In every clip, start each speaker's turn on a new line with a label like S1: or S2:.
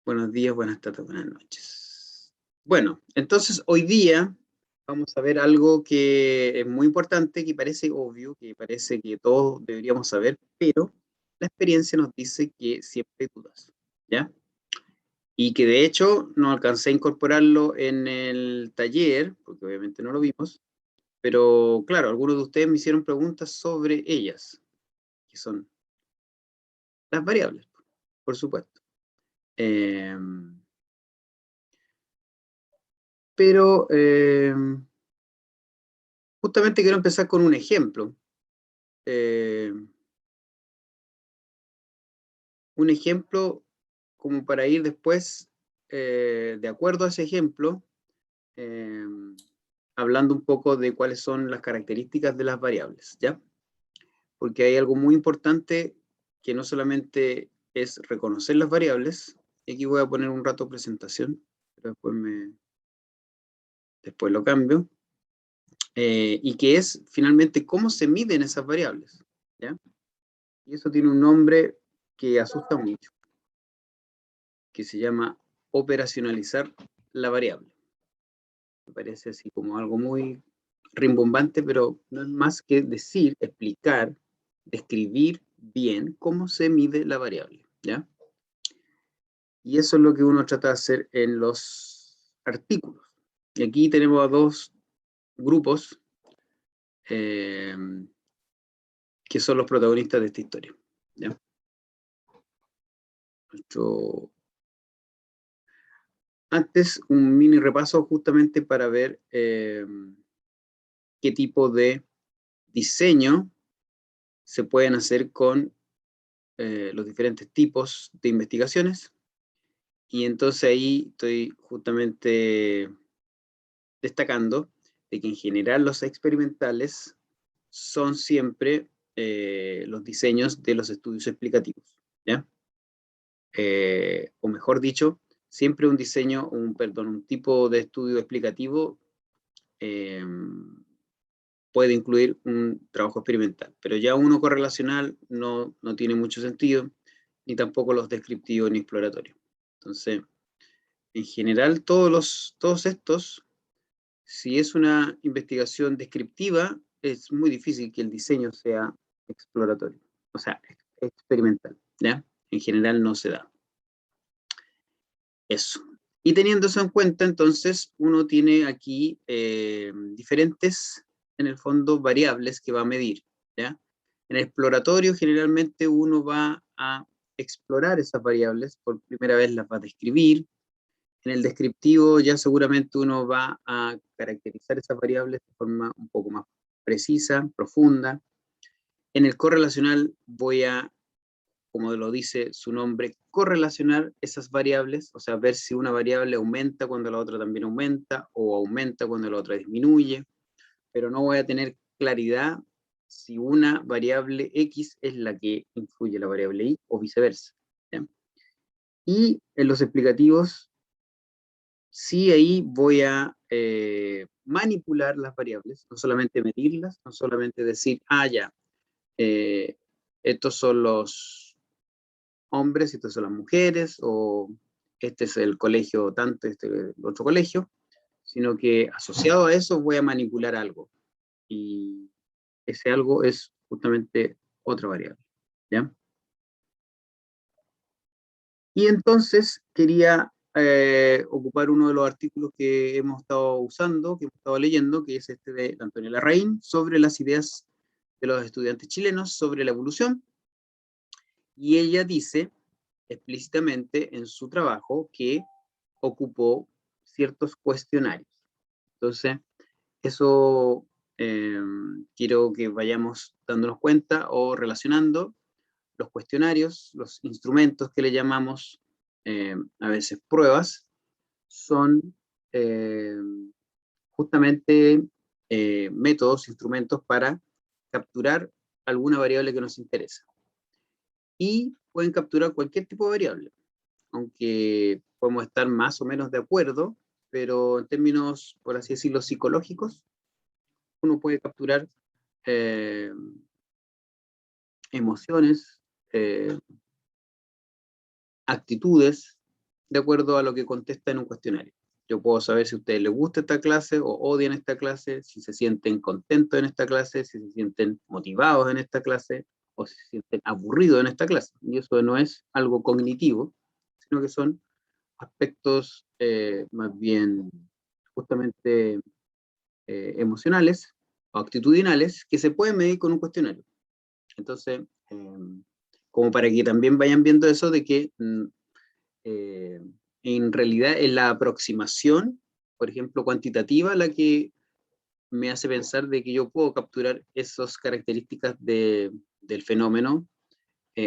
S1: Buenos días, buenas tardes, buenas noches. Bueno, entonces hoy día vamos a ver algo que es muy importante, que parece obvio, que parece que todos deberíamos saber, pero la experiencia nos dice que siempre hay dudas, ¿ya? Y que de hecho no alcancé a incorporarlo en el taller, porque obviamente no lo vimos, pero claro, algunos de ustedes me hicieron preguntas sobre ellas, que son las variables, por supuesto. Pero justamente quiero empezar con un ejemplo. eh, un ejemplo como para ir después, de acuerdo a ese ejemplo, eh, hablando un poco de cuáles son las características de las variables, ¿ya? Porque hay algo muy importante que no solamente es reconocer las variables, y aquí voy a poner un rato presentación, pero después lo cambio, y que es finalmente cómo se miden esas variables, ¿ya? Y eso tiene un nombre que asusta mucho, que se llama operacionalizar la variable. Me parece así como algo muy rimbombante, pero no es más que decir, explicar, describir bien cómo se mide la variable, ¿ya? Y eso es lo que uno trata de hacer en los artículos. Y aquí tenemos a dos grupos eh, que son los protagonistas de esta historia, ¿ya? Nuestro Antes, un mini repaso justamente para ver qué tipo de diseño se pueden hacer con los diferentes tipos de investigaciones. Y entonces ahí estoy justamente destacando de que en general los experimentales son siempre los diseños de los estudios explicativos, ¿ya? O mejor dicho, siempre un diseño, un tipo de estudio explicativo eh, puede incluir un trabajo experimental, pero ya uno correlacional no tiene mucho sentido, ni tampoco los descriptivos ni exploratorios. Entonces, en general, todos estos, si es una investigación descriptiva, es muy difícil que el diseño sea exploratorio, o sea, experimental, ¿ya? En general no se da. Eso. Y teniendo eso en cuenta, entonces, uno tiene aquí diferentes, en el fondo, variables que va a medir, ¿ya? En el exploratorio, generalmente, uno va a explorar esas variables, por primera vez las va a describir. En el descriptivo, ya seguramente uno va a caracterizar esas variables de forma un poco más precisa, profunda. En el correlacional voy a, como lo dice su nombre, correlacionar esas variables, o sea, ver si una variable aumenta cuando la otra también aumenta, o aumenta cuando la otra disminuye, pero no voy a tener claridad si una variable X es la que influye en la variable Y, o viceversa, ¿ya? Y en los explicativos, sí ahí voy a manipular las variables, no solamente medirlas, no solamente decir, ya, eh, estos son los hombres, estas son las mujeres, o este es el colegio tanto, este es el otro colegio, sino que asociado a eso voy a manipular algo. Y ese algo es justamente otra variable, ¿ya? Y entonces quería ocupar uno de los artículos que hemos estado usando, que hemos estado leyendo, que es este de Antonio Larraín, sobre las ideas de los estudiantes chilenos sobre la evolución. Y ella dice explícitamente en su trabajo que ocupó ciertos cuestionarios. Entonces, eso quiero que vayamos dándonos cuenta o relacionando los cuestionarios, los instrumentos que le llamamos a veces pruebas, son eh, justamente métodos, instrumentos para capturar alguna variable que nos interesa. Y pueden capturar cualquier tipo de variable, aunque podemos estar más o menos de acuerdo, pero en términos, por así decirlo, psicológicos, uno puede capturar eh, emociones, eh, actitudes, de acuerdo a lo que contesta en un cuestionario. Yo puedo saber si a ustedes les gusta esta clase o odian esta clase, si se sienten contentos en esta clase, si se sienten motivados en esta clase, o si se sienten aburridos en esta clase. Y eso no es algo cognitivo, sino que son aspectos más bien justamente emocionales o actitudinales que se pueden medir con un cuestionario. Entonces, como para que también vayan viendo eso de que en realidad es la aproximación, por ejemplo, cuantitativa, la que me hace pensar de que yo puedo capturar esas características del fenómeno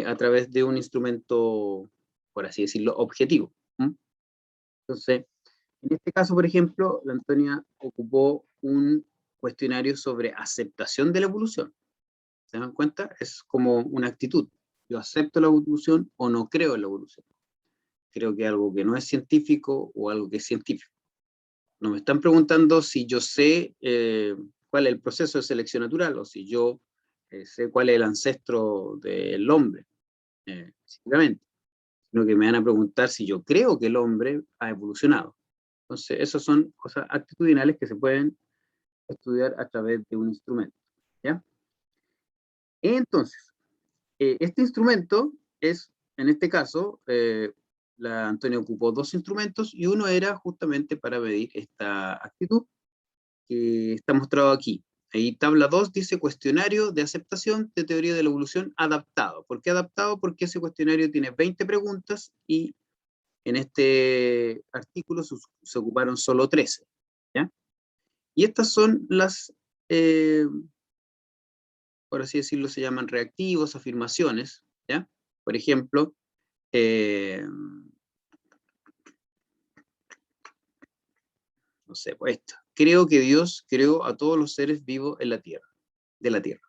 S1: a través de un instrumento, por así decirlo, objetivo. Entonces, en este caso, por ejemplo, la Antonia ocupó un cuestionario sobre aceptación de la evolución. ¿Se dan cuenta? Es como una actitud. Yo acepto la evolución o no creo en la evolución. Creo que algo que no es científico o algo que es científico. No me están preguntando si yo sé cuál es el proceso de selección natural o si yo sé cuál es el ancestro del hombre, simplemente, sino que me van a preguntar si yo creo que el hombre ha evolucionado. Entonces, esas son cosas actitudinales que se pueden estudiar a través de un instrumento. ¿Ya? Entonces, este instrumento es, en este caso, la Antonia ocupó dos instrumentos y uno era justamente para medir esta actitud que está mostrado aquí. Ahí tabla 2 dice cuestionario de aceptación de teoría de la evolución adaptado. ¿Por qué adaptado? Porque ese cuestionario tiene 20 preguntas y en este artículo se ocuparon solo 13. ¿Ya? Y estas son las, por así decirlo, se llaman reactivos, afirmaciones. ¿Ya? Por ejemplo, no sé, pues esto. Creo que Dios creó a todos los seres vivos en la Tierra, de la Tierra.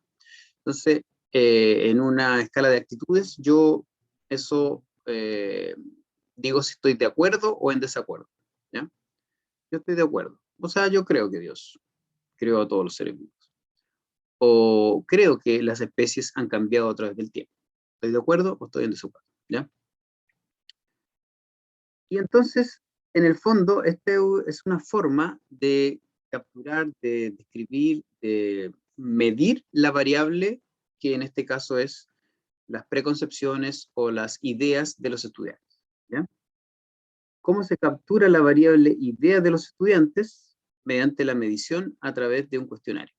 S1: Entonces, en una escala de actitudes, yo eso digo si estoy de acuerdo o en desacuerdo. ¿Ya? Yo estoy de acuerdo. O sea, yo creo que Dios creó a todos los seres vivos. O creo que las especies han cambiado a través del tiempo. ¿Estoy de acuerdo o estoy en desacuerdo? ¿Ya? Y entonces, en el fondo, este es una forma de capturar, de describir, de medir la variable que en este caso es las preconcepciones o las ideas de los estudiantes. ¿Ya? ¿Cómo se captura la variable idea de los estudiantes? Mediante la medición a través de un cuestionario.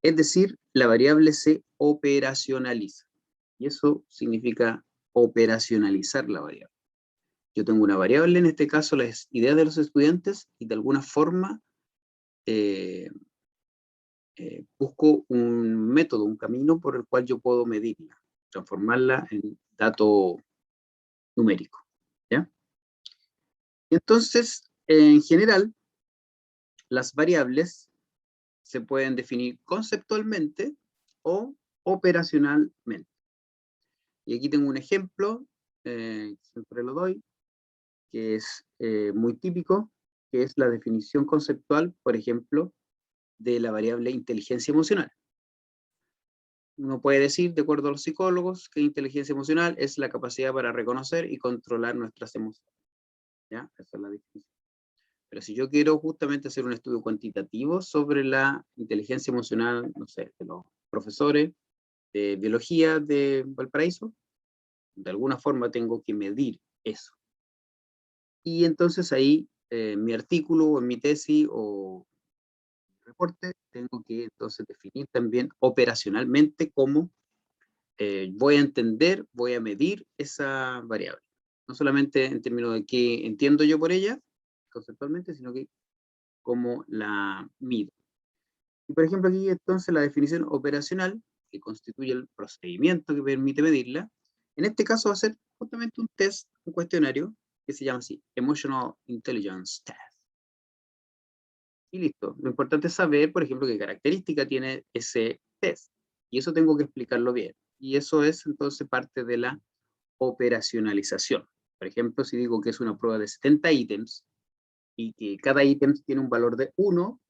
S1: Es decir, la variable se operacionaliza. Y eso significa operacionalizar la variable. Yo tengo una variable, en este caso las ideas de los estudiantes, y de alguna forma busco un método, un camino por el cual yo puedo medirla, transformarla en dato numérico. ¿Ya? Entonces, en general, las variables se pueden definir conceptualmente o operacionalmente. Y aquí tengo un ejemplo, siempre lo doy, que es muy típico, que es la definición conceptual, por ejemplo, de la variable inteligencia emocional. Uno puede decir, de acuerdo a los psicólogos, que inteligencia emocional es la capacidad para reconocer y controlar nuestras emociones. ¿Ya? Esa es la definición. Pero si yo quiero justamente hacer un estudio cuantitativo sobre la inteligencia emocional, no sé, de los profesores de biología de Valparaíso, de alguna forma tengo que medir eso. Y entonces ahí, mi artículo o en mi tesis o reporte, tengo que entonces definir también operacionalmente cómo voy a entender, voy a medir esa variable. No solamente en términos de qué entiendo yo por ella, conceptualmente, sino que cómo la mido. Y por ejemplo aquí entonces la definición operacional, que constituye el procedimiento que permite medirla, en este caso va a ser justamente un test, un cuestionario, que se llama así, Emotional Intelligence Test. Y listo. Lo importante es saber, por ejemplo, qué característica tiene ese test. Y eso tengo que explicarlo bien. Y eso es entonces parte de la operacionalización. Por ejemplo, si digo que es una prueba de 70 ítems y que cada ítem tiene un valor de 1,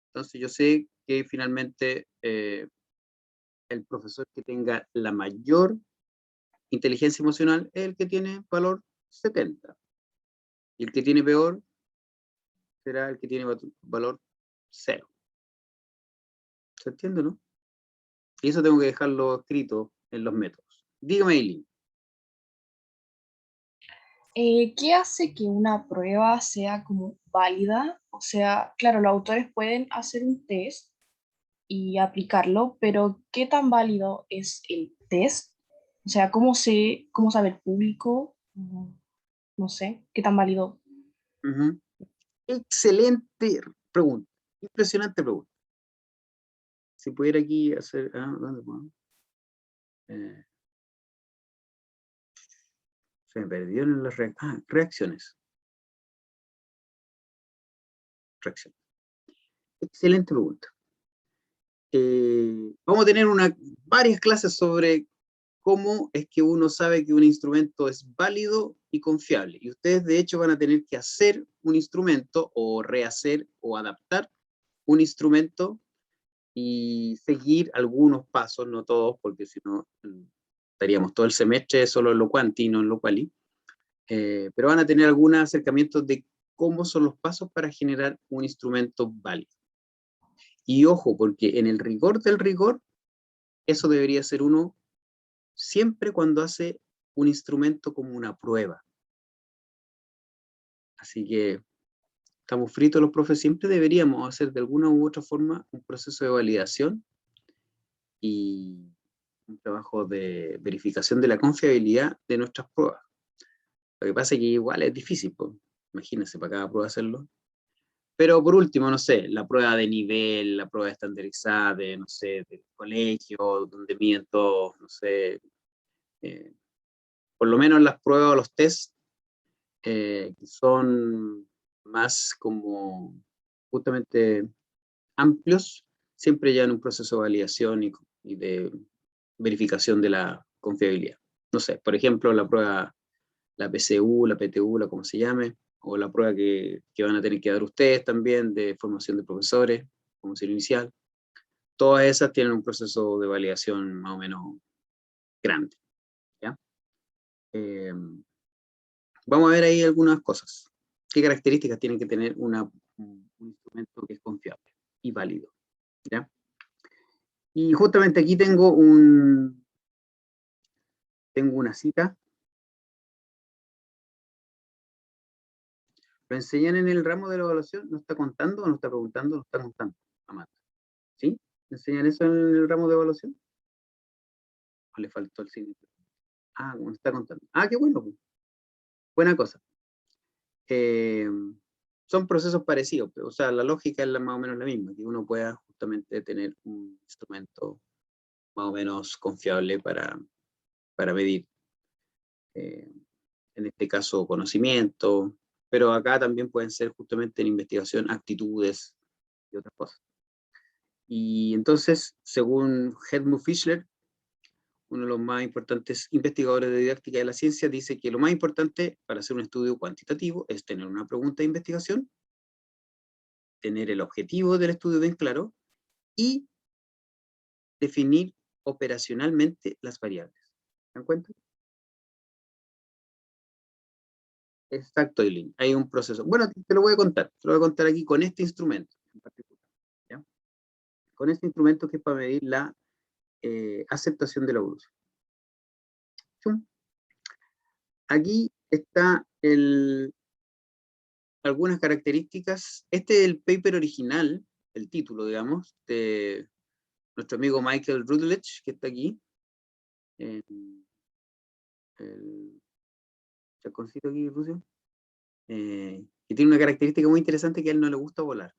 S1: entonces yo sé que finalmente el profesor que tenga la mayor inteligencia emocional es el que tiene valor 70. Y el que tiene peor será el que tiene valor 0. ¿Se entiende, no? Y eso tengo que dejarlo escrito en los métodos. Dígame, Eileen.
S2: ¿Qué hace que una prueba sea como válida? O sea, claro, los autores pueden hacer un test y aplicarlo, pero ¿qué tan válido es el test? O sea, cómo sabe el público? No sé, ¿qué tan válido?
S1: Uh-huh. Excelente pregunta. Impresionante pregunta. Si pudiera aquí hacer... ¿dónde puedo? Se me perdieron las reacciones. Reacciones. Excelente pregunta. Vamos a tener varias clases sobre cómo es que uno sabe que un instrumento es válido y confiable. Y ustedes, de hecho, van a tener que hacer un instrumento o rehacer o adaptar un instrumento y seguir algunos pasos, no todos, porque si no estaríamos todo el semestre solo en lo cuanti y no en lo quali. Pero van a tener algunos acercamientos de cómo son los pasos para generar un instrumento válido. Y ojo, porque en el rigor del rigor, eso debería ser uno siempre cuando hace un instrumento como una prueba. Así que estamos fritos los profes, siempre deberíamos hacer de alguna u otra forma un proceso de validación y un trabajo de verificación de la confiabilidad de nuestras pruebas. Lo que pasa es que igual es difícil, pues. Imagínense para cada prueba hacerlo. Pero por último, no sé, la prueba de nivel, la prueba estandarizada de, no sé, del colegio, donde miden todos, no sé, por lo menos las pruebas o los tests que son más como justamente amplios, siempre ya en un proceso de validación y de verificación de la confiabilidad. No sé, por ejemplo, la prueba, la PCU, la PTU, la como se llame, o la prueba que van a tener que dar ustedes también de formación de profesores, formación inicial. Todas esas tienen un proceso de validación más o menos grande. ¿Ya? Vamos a ver ahí algunas cosas. ¿Qué características tiene que tener un instrumento que es confiable y válido? ¿Ya? Y justamente aquí tengo una cita. ¿Lo enseñan en el ramo de la evaluación? ¿No está contando o no está preguntando? No está contando, Amanda. ¿Sí? ¿Enseñan eso en el ramo de evaluación? ¿O le faltó el signo? Ah, no está contando. Ah, qué bueno. Buena cosa. Son procesos parecidos, pero, o sea, la lógica es más o menos la misma, que uno pueda justamente tener un instrumento más o menos confiable para medir, en este caso, conocimiento, pero acá también pueden ser justamente en investigación actitudes y otras cosas. Y entonces, según Helmut Fischler, uno de los más importantes investigadores de didáctica de la ciencia, dice que lo más importante para hacer un estudio cuantitativo es tener una pregunta de investigación, tener el objetivo del estudio bien claro y definir operacionalmente las variables. ¿Se dan cuenta? Exacto, Eileen. Hay un proceso. Bueno, te lo voy a contar. Te lo voy a contar aquí con este instrumento en particular. ¿Ya? Con este instrumento que es para medir la aceptación de la evolución. ¡Chum! Aquí está algunas características. Este es el paper original, el título, digamos, de nuestro amigo Michael Routledge, que está aquí. El chaconcito aquí, Rusia. Que tiene una característica muy interesante, que a él no le gusta volar.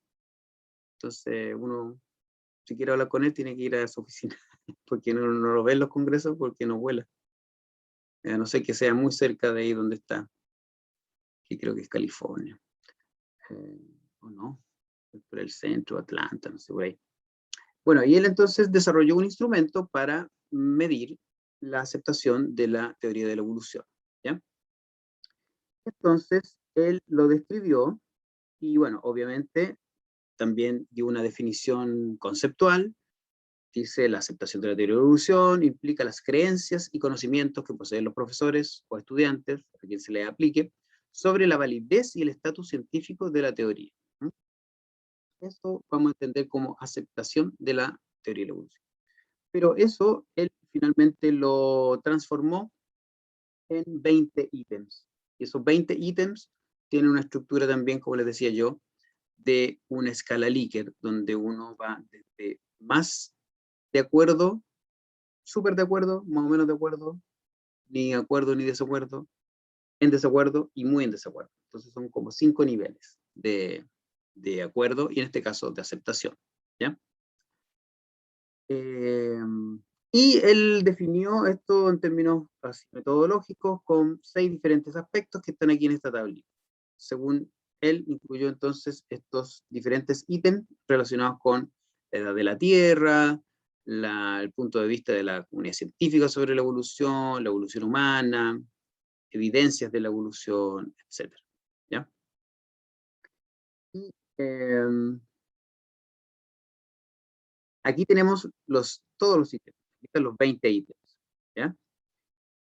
S1: Entonces, uno, si quiere hablar con él, tiene que ir a su oficina, porque no lo ve en los congresos, porque no vuela. A no ser que sea muy cerca de ahí donde está, que creo que es California. O no, por el centro, Atlanta, no sé, por ahí. Bueno, y él entonces desarrolló un instrumento para medir la aceptación de la teoría de la evolución. ¿Ya? Entonces, él lo describió y, bueno, obviamente también dio una definición conceptual. Dice: la aceptación de la teoría de la evolución implica las creencias y conocimientos que poseen los profesores o estudiantes, a quien se les aplique, sobre la validez y el estatus científico de la teoría. Eso vamos a entender como aceptación de la teoría de la evolución. Pero eso él finalmente lo transformó en 20 ítems. Y esos 20 ítems tienen una estructura también, como les decía yo, de una escala Likert, donde uno va desde más de acuerdo, súper de acuerdo, más o menos de acuerdo, ni acuerdo ni desacuerdo, en desacuerdo y muy en desacuerdo. Entonces son como 5 niveles de acuerdo y en este caso de aceptación. ¿Ya? Y él definió esto en términos así, metodológicos con 6 diferentes aspectos que están aquí en esta tablita. Según él, incluyó entonces estos diferentes ítems relacionados con la edad de la Tierra, el punto de vista de la comunidad científica sobre la evolución humana, evidencias de la evolución, etc. ¿Ya? Y, aquí tenemos todos los ítems, aquí están los 20 ítems. ¿Ya?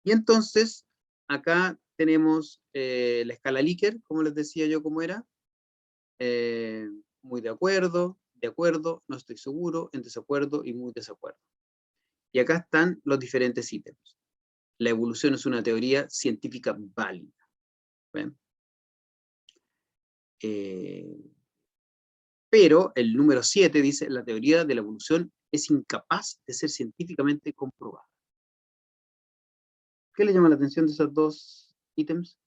S1: Y entonces, acá tenemos la escala Likert, como les decía yo cómo era, muy de acuerdo, no estoy seguro, en desacuerdo y muy desacuerdo. Y acá están los diferentes ítems. La evolución es una teoría científica válida. ¿Ven? Pero el número 7 dice, la teoría de la evolución es incapaz de ser científicamente comprobada. ¿Qué le llama la atención de esos dos ítems?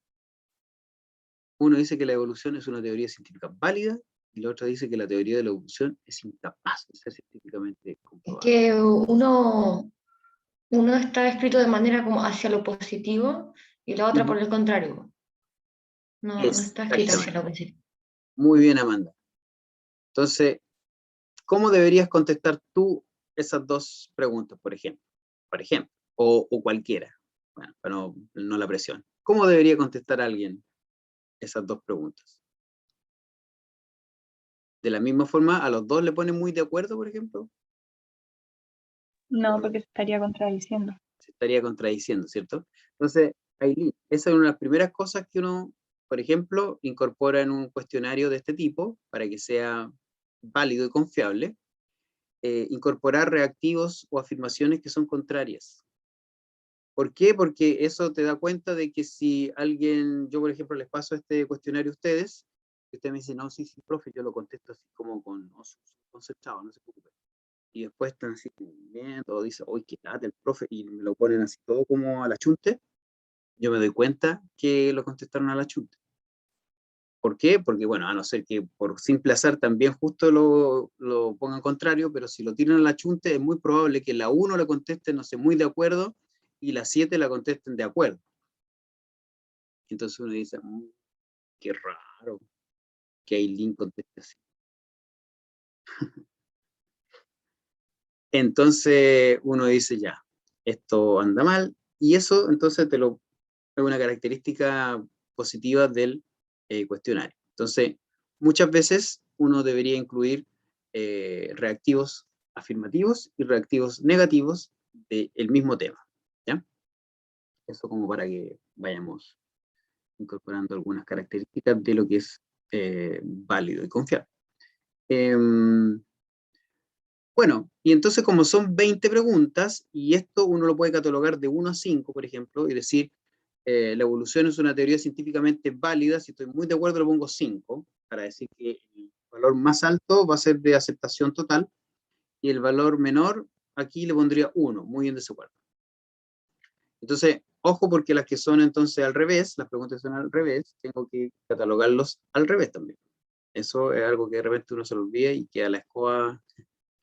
S1: Uno dice que la evolución es una teoría científica válida y la otra dice que la teoría de la evolución es incapaz de ser científicamente
S3: Es
S1: comprobada.
S3: que uno está escrito de manera como hacia lo positivo y la otra por el contrario. No está escrita hacia lo positivo.
S1: Muy bien, Amanda. Entonces, ¿cómo deberías contestar tú esas dos preguntas, por ejemplo? O cualquiera. Bueno, para no la presión. ¿Cómo debería contestar alguien esas dos preguntas? De la misma forma, ¿a los dos le ponen muy de acuerdo, por ejemplo?
S4: No, porque se estaría contradiciendo.
S1: Se estaría contradiciendo, ¿cierto? Entonces, Aileen, esa es una de las primeras cosas que uno, por ejemplo, incorpora en un cuestionario de este tipo, para que sea válido y confiable, incorporar reactivos o afirmaciones que son contrarias. ¿Por qué? Porque eso te da cuenta de que si alguien, yo por ejemplo les paso este cuestionario a ustedes, y ustedes me dicen, no, sí, profe, yo lo contesto así como concentrado, no se preocupe. Y después están así, bien, todo dice, uy, qué lata el profe, y me lo ponen así todo como a la chunte, yo me doy cuenta que lo contestaron a la chunte. ¿Por qué? Porque, bueno, a no ser que por simple azar también justo lo pongan contrario, pero si lo tiran a la chunte, es muy probable que la 1 la conteste, no sé, muy de acuerdo, y la 7 la contesten de acuerdo. Entonces uno dice, qué raro que Aileen conteste así. Entonces uno dice, ya, esto anda mal, y eso entonces es una característica positiva del cuestionario. Entonces, muchas veces uno debería incluir reactivos afirmativos y reactivos negativos del mismo tema. ¿Ya? Eso como para que vayamos incorporando algunas características de lo que es válido y confiable. Bueno, y entonces como son 20 preguntas, y esto uno lo puede catalogar de 1 a 5, por ejemplo, y decir, la evolución es una teoría científicamente válida, si estoy muy de acuerdo lo pongo 5, para decir que el valor más alto va a ser de aceptación total, y el valor menor, aquí le pondría 1, muy en desacuerdo. Entonces, ojo porque las que son entonces al revés, las preguntas son al revés, tengo que catalogarlos al revés también. Eso es algo que de repente uno se lo olvida y queda la escoba,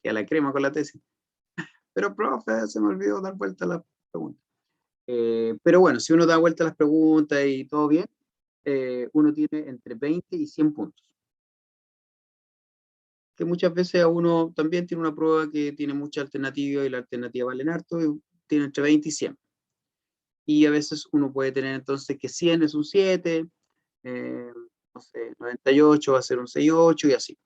S1: queda la crema con la tesis. Pero, profe, se me olvidó dar vuelta a la pregunta. Pero bueno, si uno da vuelta a las preguntas y todo bien, uno tiene entre 20 y 100 puntos. Que muchas veces a uno también tiene una prueba que tiene mucha alternativa y la alternativa vale harto, y tiene entre 20 y 100. Y a veces uno puede tener entonces que 100 es un 7, no sé, 98 va a ser un 6,8 y así.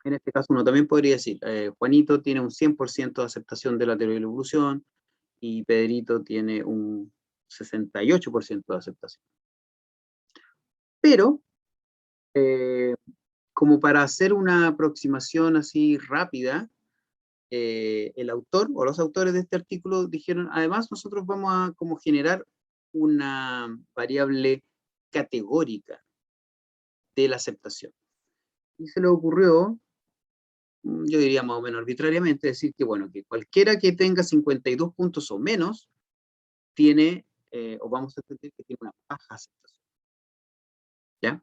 S1: En este caso uno también podría decir, Juanito tiene un 100% de aceptación de la teoría de la evolución y Pedrito tiene un 68% de aceptación. Pero, como para hacer una aproximación así rápida, el autor o los autores de este artículo dijeron, además nosotros vamos a como generar una variable categórica de la aceptación. Y se le ocurrió, yo diría más o menos arbitrariamente, decir que, bueno, que cualquiera que tenga 52 puntos o menos, tiene, o vamos a entender que tiene una baja aceptación. ¿Ya?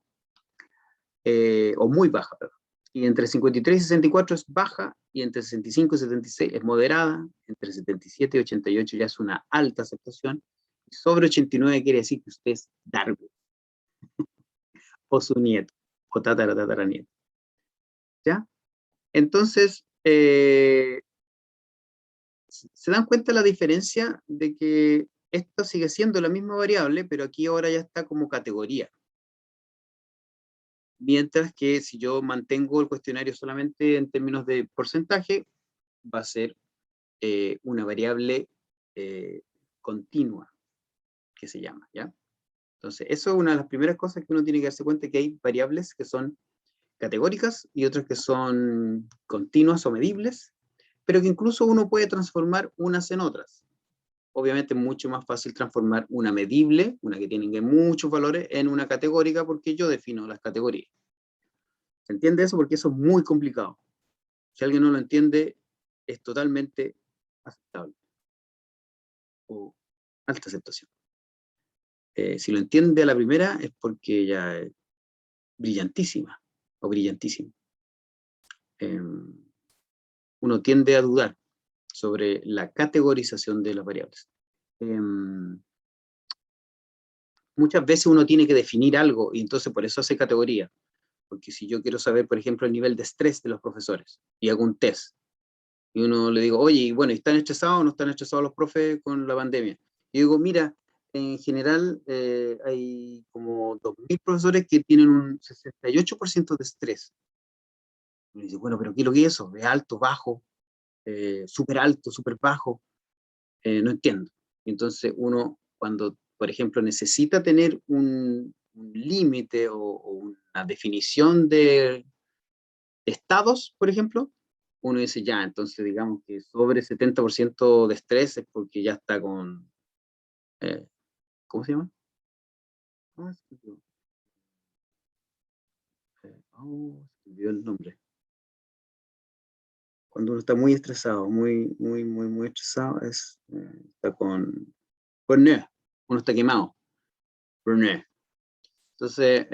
S1: O muy baja, perdón. Y entre 53 y 64 es baja, y entre 65 y 76 es moderada, entre 77 y 88 ya es una alta aceptación, y sobre 89 quiere decir que usted es Darwin, o su nieto, o tataranieto. ¿Ya? Entonces, ¿se dan cuenta la diferencia de que esto sigue siendo la misma variable, pero aquí ahora ya está como categoría? Mientras que si yo mantengo el cuestionario solamente en términos de porcentaje, va a ser una variable continua, que se llama, ¿ya? Entonces, eso es una de las primeras cosas que uno tiene que darse cuenta, que hay variables que son categóricas y otras que son continuas o medibles, pero que incluso uno puede transformar unas en otras. Obviamente es mucho más fácil transformar una medible, una que tiene muchos valores, en una categórica, porque yo defino las categorías. ¿Se entiende eso? Porque eso es muy complicado. Si alguien no lo entiende, es totalmente aceptable. O alta aceptación. Si lo entiende a la primera, es porque ya es brillantísima, o brillantísimo. Uno tiende a dudar sobre la categorización de las variables. Muchas veces uno tiene que definir algo, y entonces por eso hace categoría. Porque si yo quiero saber, por ejemplo, el nivel de estrés de los profesores, y hago un test, y uno le digo, oye, bueno, ¿están estresados o no están estresados los profes con la pandemia? Y digo, mira, en general hay como 2.000 profesores que tienen un 68% de estrés. Y me dice, bueno, pero ¿qué es lo que es eso? ¿Es alto, bajo, súper alto, súper bajo? No entiendo. Entonces uno, cuando, por ejemplo, necesita tener un límite o una definición de estados, por ejemplo, uno dice ya, entonces digamos que sobre 70% de estrés es porque ya está con, ¿cómo se llama? Se me olvidó el nombre. Cuando uno está muy estresado, muy estresado, está con burnout, uno está quemado, burnout. Entonces,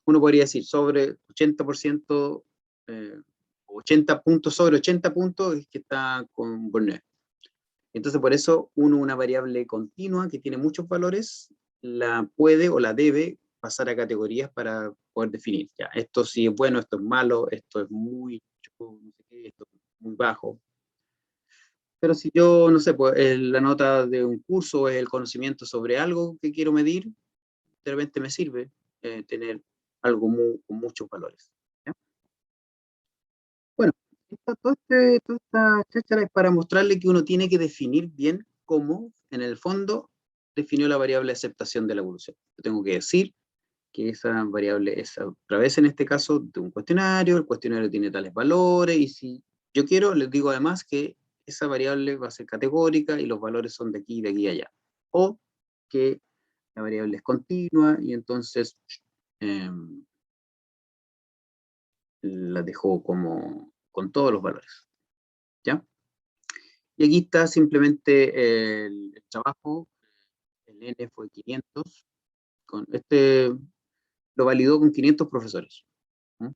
S1: uno podría decir sobre 80%, 80 puntos, sobre 80 puntos es que está con burnout. Entonces, por eso una variable continua que tiene muchos valores la puede o la debe pasar a categorías para poder definir. Ya, esto sí es bueno, esto es malo, esto es muy, no sé qué, esto es muy bajo. Pero si yo, no sé, pues la nota de un curso es el conocimiento sobre algo que quiero medir, de repente me sirve tener algo con muchos valores. ¿Ya? Bueno, toda esta cháchara es para mostrarle que uno tiene que definir bien cómo, en el fondo, definió la variable de aceptación de la evolución. Yo tengo que decir que esa variable es a través, en este caso, de un cuestionario, el cuestionario tiene tales valores, y si yo quiero, les digo además que esa variable va a ser categórica y los valores son de aquí y allá. O que la variable es continua y entonces la dejo como con todos los valores. ¿Ya? Y aquí está simplemente el trabajo, el N fue 500, lo validó con 500 profesores. ¿No?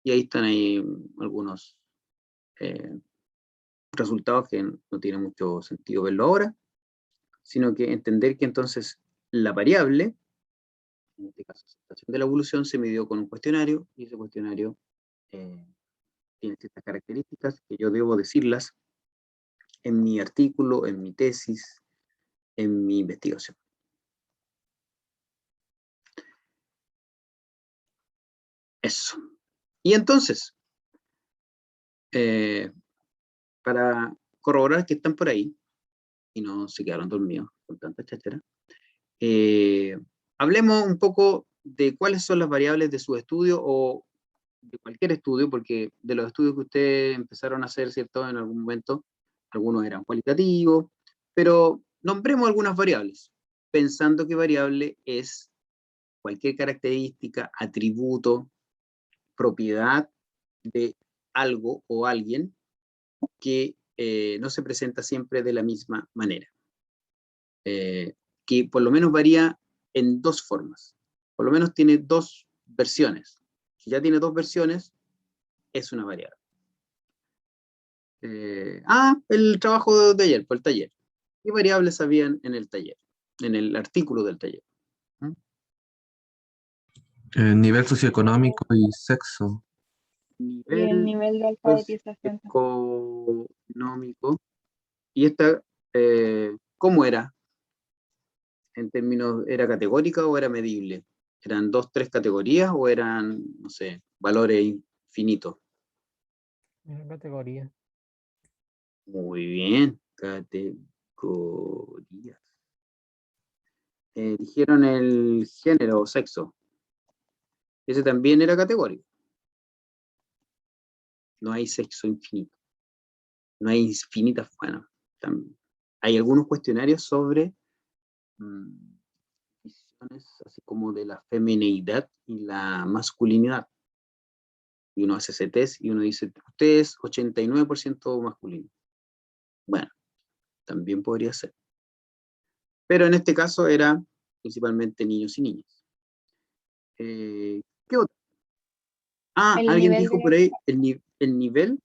S1: Y ahí están ahí algunos resultados que no tiene mucho sentido verlo ahora, sino que entender que entonces la variable, en este caso, aceptación de la evolución, se midió con un cuestionario, y ese cuestionario tiene ciertas características que yo debo decirlas en mi artículo, en mi tesis, en mi investigación. Eso. Y entonces, para corroborar que están por ahí, y no se quedaron dormidos con tanta cháchara, Hablemos un poco de cuáles son las variables de su estudio o de cualquier estudio, porque de los estudios que ustedes empezaron a hacer, ¿cierto? En algún momento, algunos eran cualitativos, pero nombremos algunas variables, pensando que variable es cualquier característica, atributo, propiedad de algo o alguien que no se presenta siempre de la misma manera. Que por lo menos varía en dos formas. Por lo menos tiene dos versiones. Si ya tiene dos versiones, es una variable. El trabajo de ayer, por el taller. ¿Qué variables habían en el taller? En el artículo del taller.
S5: Nivel socioeconómico y sexo.
S4: Y el nivel de alfabetización.
S1: Económico. ¿Y esta cómo era? En términos, ¿era categórica o era medible? ¿Eran 2, 3 categorías o eran, no sé, valores infinitos?
S6: Era categoría.
S1: Muy bien, categorías. Dijeron el género o sexo. Ese también era categórico. No hay sexo infinito. No hay infinitas, bueno, hay algunos cuestionarios sobre visiones así como de la femineidad y la masculinidad. Y uno hace ese test y uno dice, usted es 89% masculino. Bueno, también podría ser. Pero en este caso era principalmente niños y niñas. ¿Qué otro?
S4: El
S1: Alguien
S4: nivel
S1: dijo
S4: de-
S1: por ahí el nivel.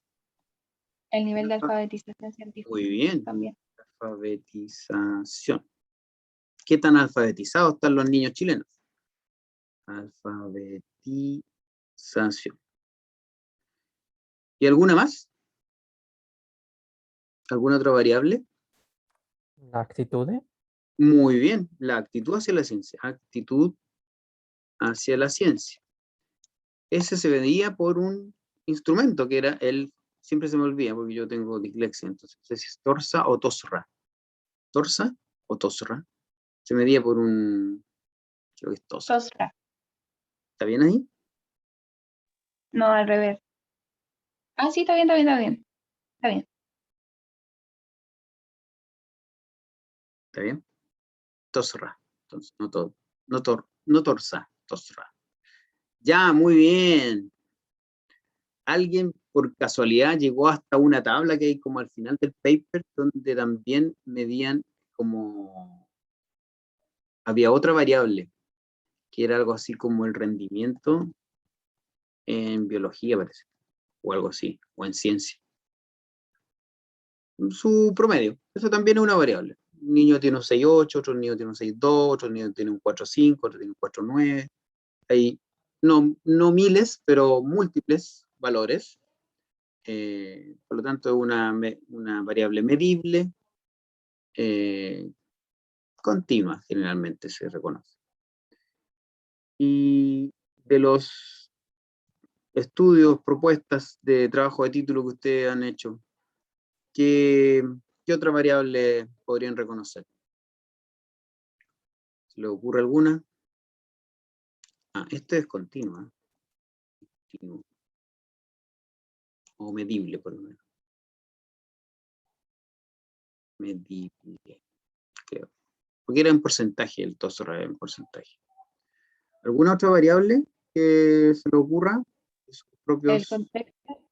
S4: El nivel de alfabetización científica
S1: Muy bien,
S4: también.
S1: alfabetización. ¿Qué tan alfabetizados están los niños chilenos? Alfabetización. ¿Y alguna más? ¿Alguna otra variable?
S6: ¿La actitud?
S1: Muy bien, la actitud hacia la ciencia. Actitud hacia la ciencia. Ese se medía por un instrumento que era siempre se me olvida porque yo tengo dislexia, entonces no sé si es torsa o tosra. ¿Torsa o tosra? Se medía por creo que es tosra.
S4: Tosra.
S1: ¿Está bien ahí?
S4: No, al revés. Sí, está bien, está bien, está bien. Está bien.
S1: ¿Está bien? Tosra. Entonces, no torsa, tosra. Ya, muy bien. Alguien por casualidad llegó hasta una tabla que hay como al final del paper, donde también medían como... Había otra variable, que era algo así como el rendimiento en biología, parece, o algo así, o en ciencia. Su promedio, eso también es una variable. Un niño tiene un 6.8, otro niño tiene un 6.2, otro niño tiene un 4.5, otro tiene un 4.9. Hay no miles, pero múltiples valores. Por lo tanto, es una variable medible, continua, generalmente se reconoce. Y de los estudios, propuestas de trabajo de título que ustedes han hecho, ¿qué otra variable podrían reconocer? ¿Se les ocurre alguna? Este es continua. Continuo. O medible, por lo menos. Medible, creo. Porque era en porcentaje, el TOSR era en porcentaje. ¿Alguna otra variable que se le ocurra? Sus
S4: El
S1: propios...
S4: contexto.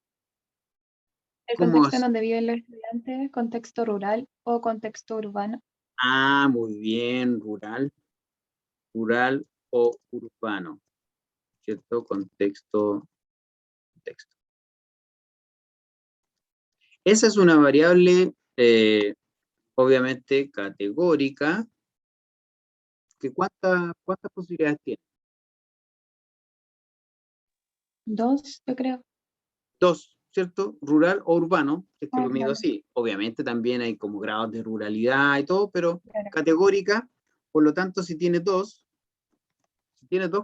S4: El
S1: ¿Cómo
S4: contexto en
S1: hace?
S4: donde viven los estudiantes, contexto rural o contexto urbano.
S1: Muy bien, rural o urbano, ¿cierto? Contexto. Esa es una variable, obviamente, categórica, que ¿cuántas posibilidades tiene?
S4: 2, yo creo.
S1: 2, ¿cierto? Rural o urbano, es que lo mido
S4: Claro.
S1: así. Obviamente también hay como grados de ruralidad y todo, pero
S4: Claro.
S1: categórica, por lo tanto, si tiene dos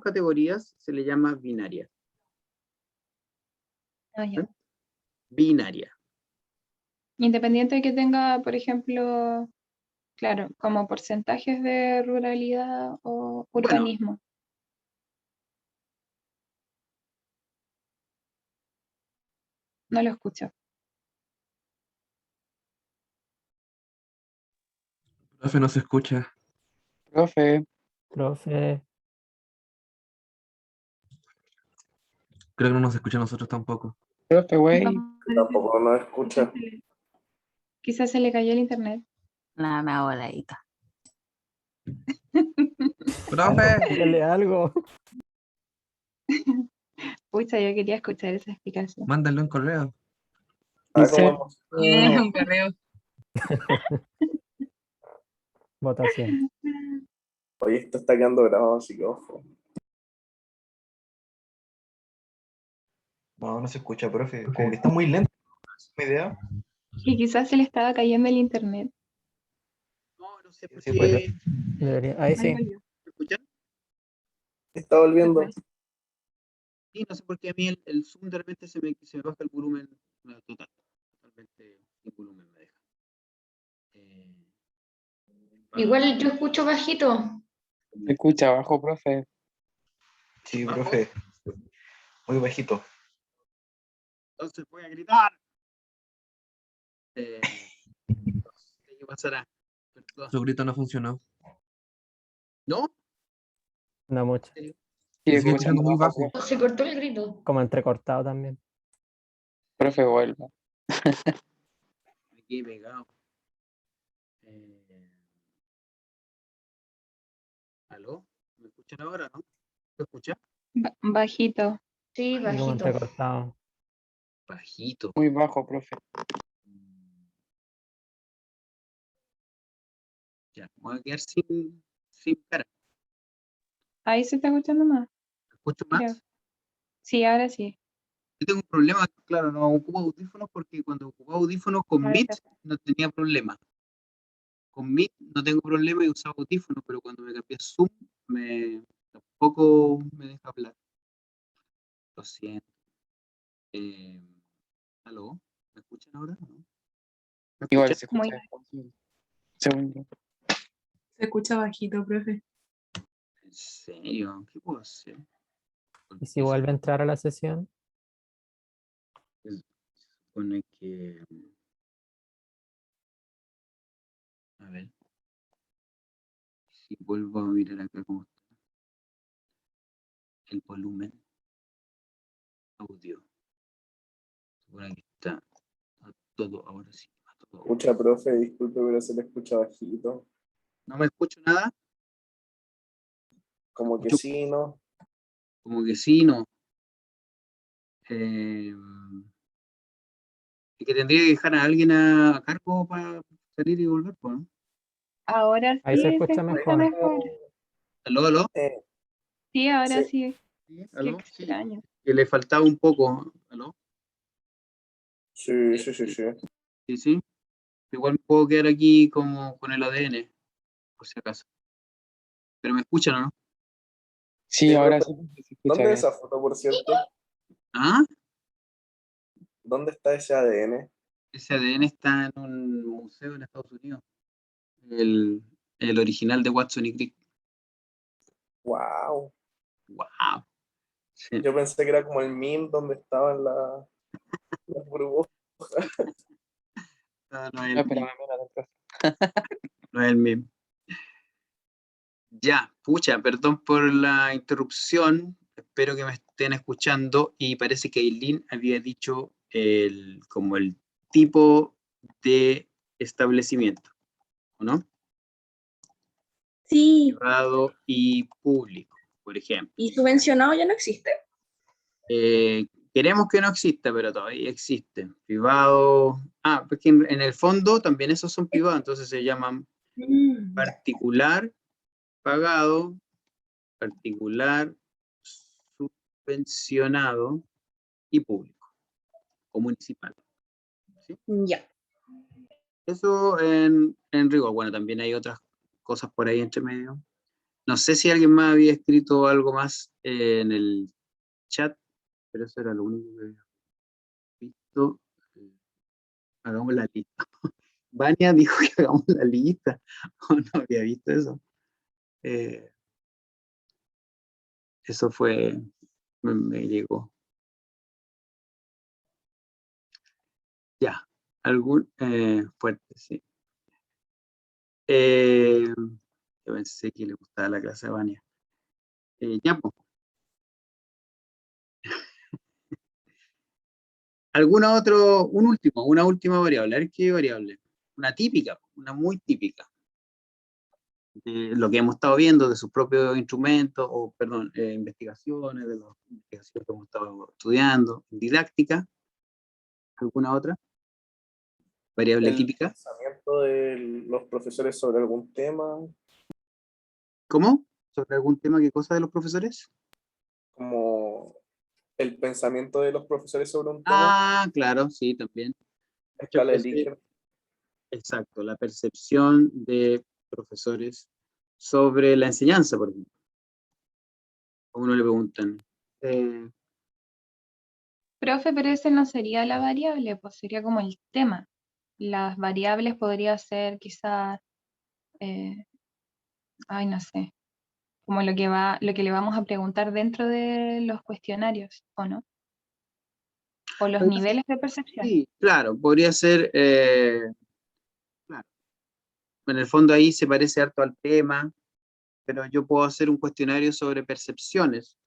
S1: categorías, se le llama binaria.
S4: Ya.
S1: Binaria.
S4: Independiente de que tenga, por ejemplo, Claro, como porcentajes de ruralidad o
S1: Bueno.
S4: urbanismo. No lo escucho.
S5: Profe, no se escucha.
S7: Profe,
S6: Profe,
S5: Creo que no nos escucha a nosotros tampoco.
S7: profe, güey.
S4: No,
S8: Tampoco nos escucha.
S4: quizás se le cayó el internet.
S9: Nada, me hago ladito.
S5: ¡Profe!
S6: dígale algo.
S4: Pucha, yo quería escuchar esa explicación.
S5: Mándale un correo.
S7: Dice,
S9: Un correo.
S6: Votación.
S8: Oye, esto está quedando grabado, así que ojo.
S10: No, no se escucha, profe. Como que está muy lento. ¿Es mi idea?
S4: Y quizás se le estaba cayendo el internet.
S1: No sé por
S10: Sí,
S1: qué.
S10: pues,
S6: Debería. Ahí
S4: Ahí
S6: sí.
S4: volvió.
S1: ¿Me escuchan?
S8: Está volviendo.
S1: Sí, no sé por qué a mí el Zoom de repente se me baja el volumen total. Totalmente sin volumen me deja.
S3: Igual yo escucho bajito.
S7: se escucha abajo, profe.
S10: Sí,
S1: ¿Bajo?
S10: profe. Muy bajito.
S1: Entonces voy a gritar. No sé qué pasará. Perdón.
S5: Su grito no funcionó.
S1: ¿No?
S6: No mucho.
S7: Sí,
S5: Sigue
S7: escuchando
S5: escuchando muy
S7: bajo,
S5: bajo.
S7: profe.
S3: Se cortó el grito.
S6: Como entrecortado también.
S7: Profe, vuelva.
S1: Me quedé pegado. ¿Aló? ¿Me escuchan ahora, no? ¿Me escuchan?
S4: Bajito.
S3: Sí,
S6: Y como
S3: bajito.
S6: entrecortado.
S1: Bajito.
S7: Muy bajo, profe.
S1: Ya, me voy a quedar sin cara.
S4: Ahí se está escuchando más.
S1: ¿Me escucho más?
S4: Creo. Sí, ahora sí.
S1: Yo tengo un problema, claro, no ocupo audífonos porque cuando ocupaba audífonos con
S4: Ahora
S1: Meet
S4: está.
S1: no tenía problema. Con Meet no tengo problema y usaba audífonos, pero cuando me cambié a Zoom tampoco me deja hablar. Lo siento. ¿Aló? ¿Me escuchan ahora? ¿No? ¿Me
S7: Igual
S1: escuchan?
S7: se
S4: Muy
S7: escucha. Según yo.
S9: Se escucha bajito, profe.
S1: ¿En serio? ¿Qué puedo hacer?
S6: Y si vuelve a entrar a la sesión,
S1: Se supone que... A ver. Si vuelvo a mirar acá cómo está el volumen. Audio. Supone que está a todo, ahora sí. A todo.
S8: Escucha, profe, disculpe, pero se le escucha bajito.
S1: ¿No me escucho nada?
S8: Como que
S1: Escucho
S8: sí, ¿no?
S1: como que sí, no. Y que tendría que dejar a alguien a cargo para salir y volver, pues, ¿no?
S4: Ahora
S6: ahí se
S4: sí se
S6: escucha
S4: escucha
S6: mejor.
S4: mejor.
S1: ¿Aló, aló?
S4: Sí, ahora
S8: Sí.
S4: sí.
S1: ¿Sí?
S4: Qué
S1: ¿Aló? Sí.
S4: extraño.
S1: Que le faltaba un poco. ¿Aló?
S8: Sí, sí, sí, sí.
S1: Sí, sí. Igual me puedo quedar aquí como con el ADN, por si acaso. Pero me escuchan, ¿o no?
S7: Sí,
S8: Sí,
S7: ahora
S8: profe.
S7: sí se escucha
S8: ¿Dónde es
S7: bien.
S8: esa foto, por cierto?
S1: ¿Ah?
S8: ¿Dónde está ese ADN?
S1: Ese ADN está en un museo en Estados Unidos. El original de Watson y Crick.
S8: Wow.
S1: ¡Wow! Sí.
S8: Yo pensé que era como el meme donde estaban las burbujas.
S1: No es
S7: No,
S1: el
S7: espérame,
S1: mismo.
S7: mira, profe.
S1: No es el mismo. Ya, pucha, perdón por la interrupción. Espero que me estén escuchando. Y parece que Aileen había dicho como el tipo de establecimiento, ¿o no?
S9: Sí.
S1: Privado y público, por ejemplo.
S9: ¿Y subvencionado ya no existe?
S1: Queremos que no exista, pero todavía existe. Privado. Porque en el fondo también esos son privados, entonces se llaman particular pagado, particular subvencionado y público o municipal. ¿Sí?
S9: Ya.
S1: Eso en rigor. Bueno, también hay otras cosas por ahí entre medio. No sé si alguien más había escrito algo más en el chat, pero eso era lo único que había visto. Hagamos la lista. Vania dijo que hagamos la lista. Oh, no había visto eso. Eso fue, me llegó. Ya, algún fuerte, sí. Yo pensé que le gustaba la clase de Vania. Ya, pues. Una última variable. A ver qué variable. Una típica, una muy típica. De lo que hemos estado viendo, de sus propios instrumentos, o perdón, investigaciones, de las investigaciones que hemos estado estudiando, didáctica. ¿Alguna otra variable
S8: El
S1: típica?
S8: pensamiento de los profesores sobre algún tema,
S1: ¿Cómo? ¿Sobre algún tema? ¿Qué cosa de los profesores?
S8: como el pensamiento de los profesores sobre un tema,
S1: Ah, claro, sí, también. Muchas
S8: escala de
S1: veces,
S8: Likert.
S1: exacto, la percepción de profesores sobre la enseñanza, por ejemplo. A uno le preguntan,
S4: Profe, pero ese no sería la variable, pues sería como el tema. Las variables podría ser quizás, ay, no sé, como lo que le vamos a preguntar dentro de los cuestionarios, ¿o no? O los niveles de percepción.
S1: sí, claro, podría ser, claro, en el fondo ahí se parece harto al tema, pero yo puedo hacer un cuestionario sobre percepciones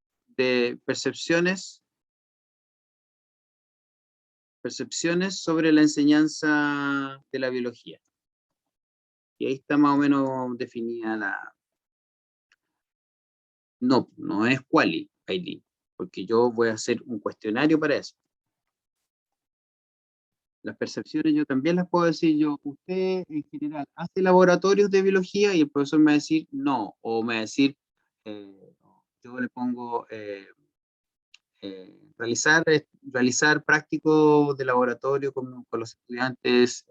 S1: sobre la enseñanza de la biología. Y ahí está más o menos definida la... No, no es quali, ID, porque yo voy a hacer un cuestionario para eso. Las percepciones yo también las puedo decir yo. Usted en general hace laboratorios de biología y el profesor me va a decir no, o me va a decir, yo le pongo realizar prácticos de laboratorio con los estudiantes,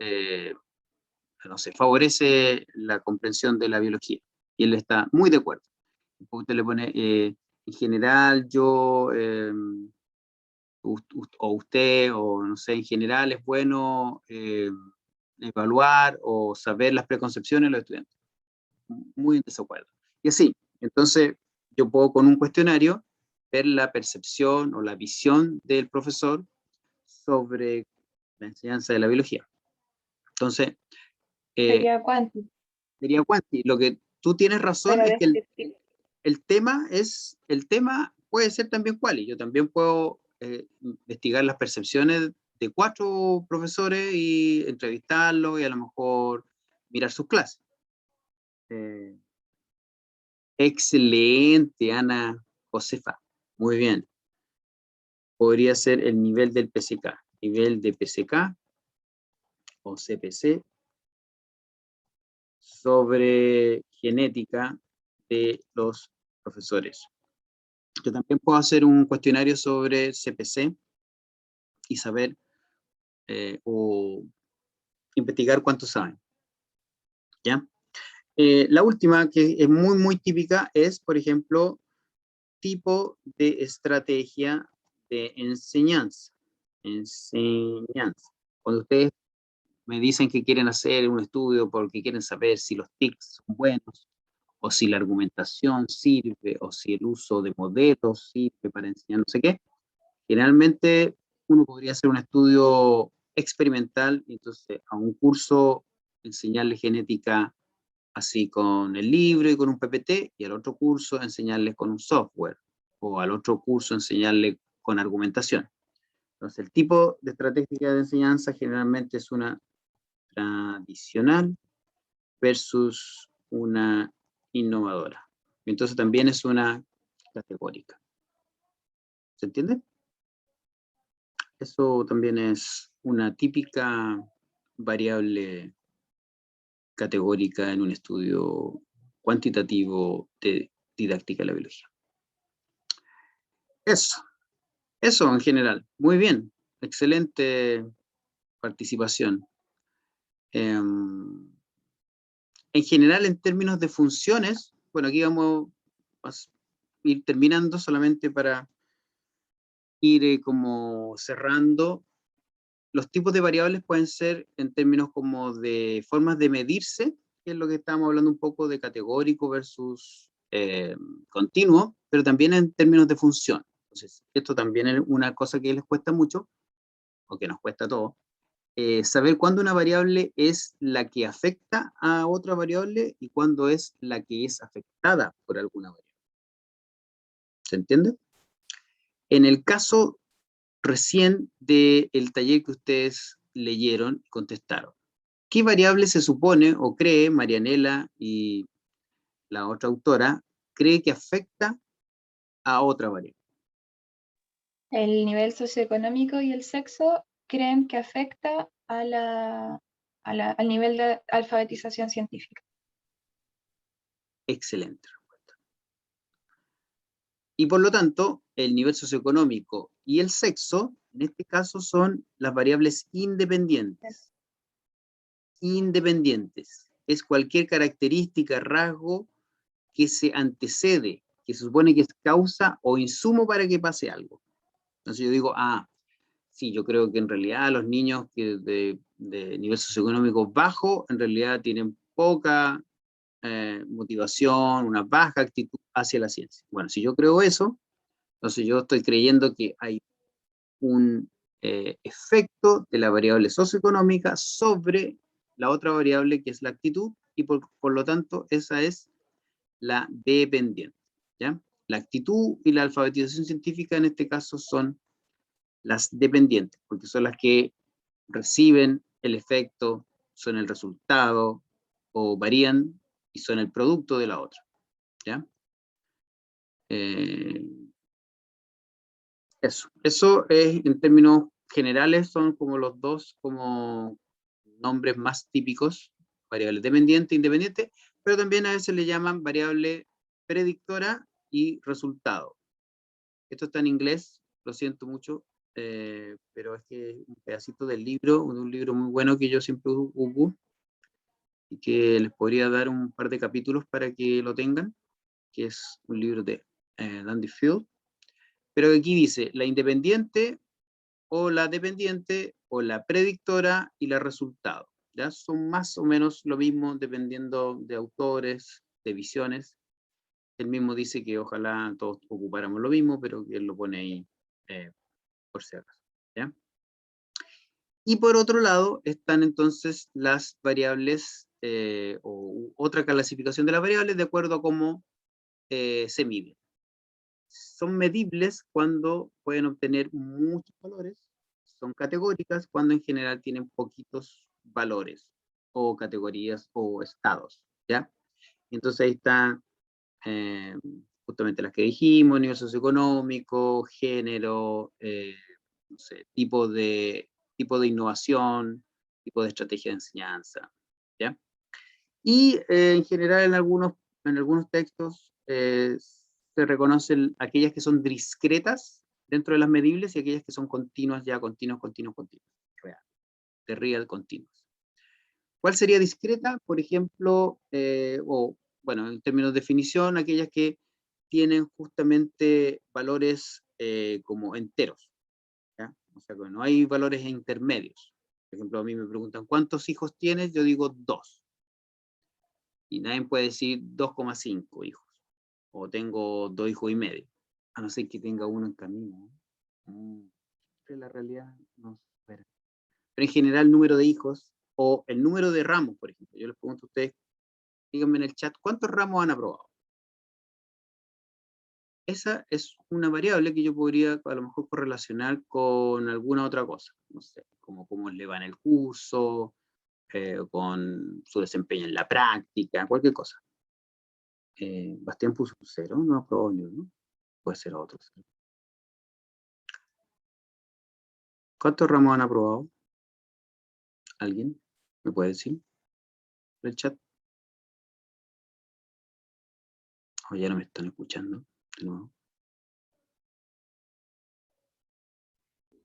S1: no sé, favorece la comprensión de la biología. Y él está muy de acuerdo. Usted le pone, en general, yo, o usted, o no sé, en general es bueno evaluar o saber las preconcepciones de los estudiantes. Muy en desacuerdo. Y así, entonces, yo puedo con un cuestionario ver la percepción o la visión del profesor sobre la enseñanza de la biología. Entonces,
S4: Sería cuántico.
S1: diría Juanti, lo que tú tienes razón
S4: Pero
S1: es que
S4: descriptivo.
S1: el tema puede ser también cuál, y yo también puedo investigar las percepciones de 4 profesores y entrevistarlos y a lo mejor mirar sus clases. Excelente, Ana Josefa, muy bien. Podría ser el nivel del PCK, nivel de PCK o CPC sobre genética de los profesores. Yo también puedo hacer un cuestionario sobre CPC y saber o investigar cuánto saben. ¿Ya? La última, que es muy, muy típica, es, por ejemplo, tipo de estrategia de enseñanza. Enseñanza. Cuando ustedes me dicen que quieren hacer un estudio porque quieren saber si los TICs son buenos, o si la argumentación sirve, o si el uso de modelos sirve para enseñar no sé qué, generalmente uno podría hacer un estudio experimental, entonces a un curso enseñarle genética así con el libro y con un PPT, y al otro curso enseñarle con un software, o al otro curso enseñarle con argumentación. Entonces el tipo de estrategia de enseñanza generalmente es una tradicional versus una innovadora. Entonces también es una categórica. ¿Se entiende? Eso también es una típica variable categórica en un estudio cuantitativo de didáctica de la biología. Eso en general. Muy bien. Excelente participación. En general, en términos de funciones, bueno, aquí vamos a ir terminando solamente para ir como cerrando. los tipos de variables pueden ser en términos como de formas de medirse, que es lo que estábamos hablando un poco de categórico versus continuo, pero también en términos de función. Entonces, esto también es una cosa que les cuesta mucho, o que nos cuesta a todos, saber cuándo una variable es la que afecta a otra variable y cuándo es la que es afectada por alguna variable. ¿Se entiende? En el caso recién del taller que ustedes leyeron y contestaron, ¿qué variable se supone o cree Marianela y la otra autora, cree que afecta a otra variable?
S4: El nivel socioeconómico y el sexo creen que afecta al nivel de alfabetización científica.
S1: Excelente respuesta. Y por lo tanto, el nivel socioeconómico y el sexo, en este caso, son las variables independientes. Independientes. Es cualquier característica, rasgo que se antecede, que se supone que es causa o insumo para que pase algo. Entonces yo digo, sí, yo creo que en realidad los niños que de nivel socioeconómico bajo, en realidad tienen poca motivación, una baja actitud hacia la ciencia. Bueno, si yo creo eso, entonces yo estoy creyendo que hay un efecto de la variable socioeconómica sobre la otra variable que es la actitud, y por lo tanto esa es la dependiente, ¿ya? La actitud y la alfabetización científica en este caso son las dependientes, porque son las que reciben el efecto, son el resultado, o varían y son el producto de la otra, ¿ya? Eso es, en términos generales, son como los dos como nombres más típicos, variable dependiente, independiente, pero también a veces le llaman variable predictora y resultado. Esto está en inglés, lo siento mucho, pero es que es un pedacito del libro, de un libro muy bueno que yo siempre uso, y que les podría dar un par de capítulos para que lo tengan, que es un libro de Dandy Field, pero aquí dice, la independiente, o la dependiente, o la predictora y la resultado. ¿Ya? Son más o menos lo mismo dependiendo de autores, de visiones. Él mismo dice que ojalá todos ocupáramos lo mismo, pero que él lo pone ahí por si acaso. ¿Ya? Y por otro lado están entonces las variables o otra clasificación de las variables de acuerdo a cómo se miden. Son medibles cuando pueden obtener muchos valores, son categóricas cuando en general tienen poquitos valores o categorías o estados, ¿ya? Entonces ahí están justamente las que dijimos, nivel socioeconómico, género, no sé, tipo de innovación, tipo de estrategia de enseñanza, ¿ya? Y en general en algunos textos se reconocen aquellas que son discretas dentro de las medibles y aquellas que son continuas, ya continuas, real, de real continuous. ¿Cuál sería discreta? Por ejemplo, bueno, en términos de definición, aquellas que tienen justamente valores como enteros, ¿ya? O sea, que no hay valores intermedios. Por ejemplo, a mí me preguntan, ¿cuántos hijos tienes? Yo digo 2. Y nadie puede decir 2,5 hijos. O tengo 2 hijos y medio. A no ser que tenga uno en camino. La realidad no se espera. Pero en general el número de hijos o el número de ramos, por ejemplo. Yo les pregunto a ustedes, díganme en el chat, ¿cuántos ramos han aprobado? Esa es una variable que yo podría a lo mejor correlacionar con alguna otra cosa. No sé, como cómo le va en el curso, con su desempeño en la práctica, cualquier cosa. Bastián puso 0, no aprobó ni uno. Puede ser otro. ¿Cuántos ramos han aprobado? ¿Alguien me puede decir? ¿En el chat? O ya no me están escuchando de nuevo.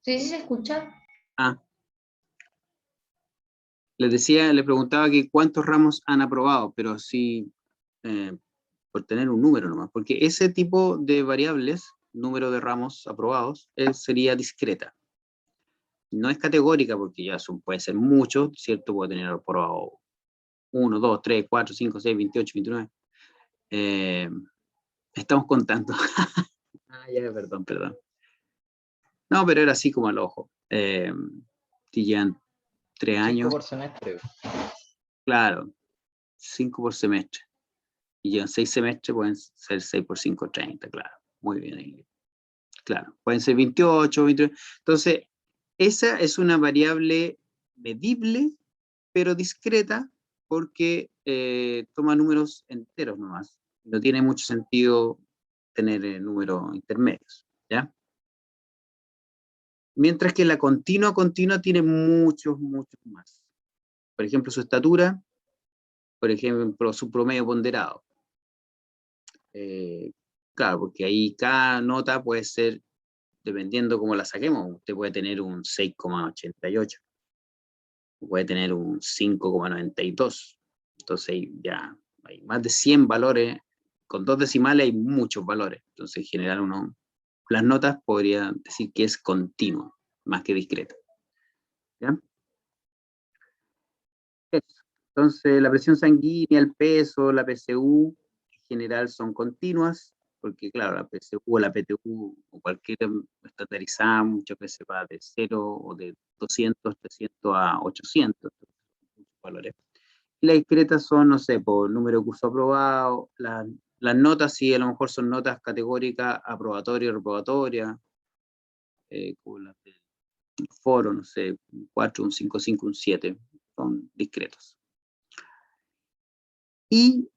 S3: Sí, sí se escucha.
S1: Les decía, les preguntaba que cuántos ramos han aprobado, pero sí por tener un número nomás, porque ese tipo de variables, número de ramos aprobados, sería discreta. No es categórica porque ya puede ser mucho, ¿cierto? Puede tener aprobado 1, 2, 3, 4, 5, 6, 28, 29. Estamos contando. Ya, perdón. No, pero era así como al ojo. Si llevan 3 años.
S11: 5 por semestre.
S1: Claro, 5 por semestre. Y llevan 6 semestres, pueden ser 6 por 5, 30, claro. Muy bien ahí. Claro, pueden ser 28, 29. Entonces, esa es una variable medible, pero discreta, porque toma números enteros nomás. No tiene mucho sentido tener números intermedios, ¿ya? Mientras que la continua tiene muchos más. Por ejemplo, su estatura, por ejemplo, su promedio ponderado. Claro, porque ahí cada nota puede ser, dependiendo cómo la saquemos, usted puede tener un 6,88, puede tener un 5,92. Entonces ya hay más de 100 valores, con 2 decimales hay muchos valores. Entonces en general las notas podría decir que es continua, más que discreta. ¿Ya? Eso. Entonces la presión sanguínea, el peso, la PSU, en general son continuas, porque claro, la PSU o la PTU o cualquier estandarizada muchas veces va de 0 o de 200, 300 a 800 valores. Y las discretas son, no sé, por número de curso aprobado, las notas sí a lo mejor son notas categóricas, aprobatoria y reprobatoria, como las del foro, no sé, un 4, un 5, 5, un 7, son discretos. Y,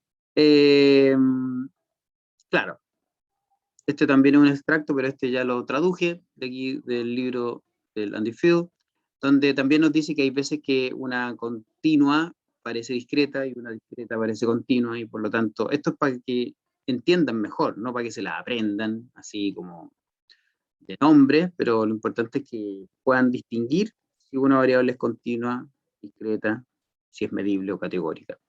S1: claro, este también es un extracto, pero este ya lo traduje de aquí del libro del Andy Field, donde también nos dice que hay veces que una continua parece discreta y una discreta parece continua, y por lo tanto, esto es para que entiendan mejor, no para que se la aprendan así como de nombre, pero lo importante es que puedan distinguir si una variable es continua, discreta, si es medible o categórica.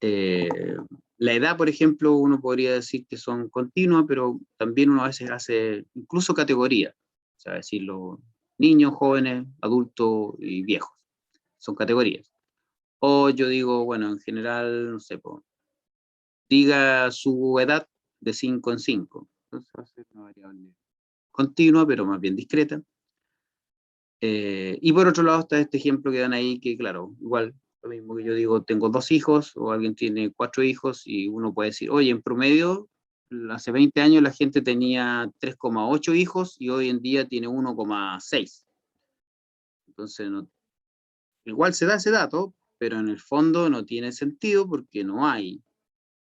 S1: La edad, por ejemplo, uno podría decir que son continuas, pero también uno a veces hace incluso categorías, o sea, decirlo, niños, jóvenes, adultos y viejos, son categorías. O yo digo, bueno, en general, no sé, diga su edad de 5 en 5. Entonces va a ser una variable continua, pero más bien discreta. Y por otro lado está este ejemplo que dan ahí, que claro, igual, lo mismo que yo digo, tengo 2 hijos, o alguien tiene 4 hijos, y uno puede decir, oye, en promedio, hace 20 años la gente tenía 3,8 hijos, y hoy en día tiene 1,6. Entonces, igual se da ese dato, pero en el fondo no tiene sentido, porque no hay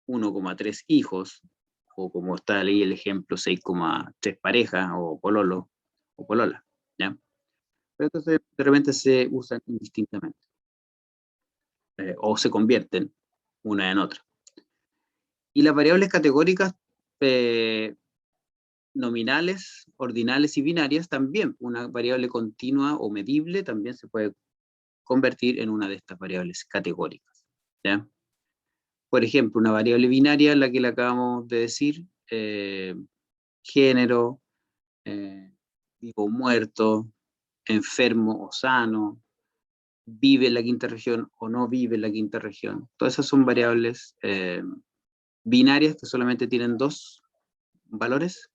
S1: 1,3 hijos, o como está ahí el ejemplo, 6,3 parejas, o pololo, o polola, ¿ya? Pero entonces de repente se usan indistintamente, o se convierten una en otra. Y las variables categóricas nominales, ordinales y binarias también, una variable continua o medible también se puede convertir en una de estas variables categóricas, ¿ya? Por ejemplo, una variable binaria, la que le acabamos de decir, género, vivo o muerto, enfermo o sano, vive en la quinta región o no vive en la quinta región. Todas esas son variables binarias que solamente tienen 2 valores.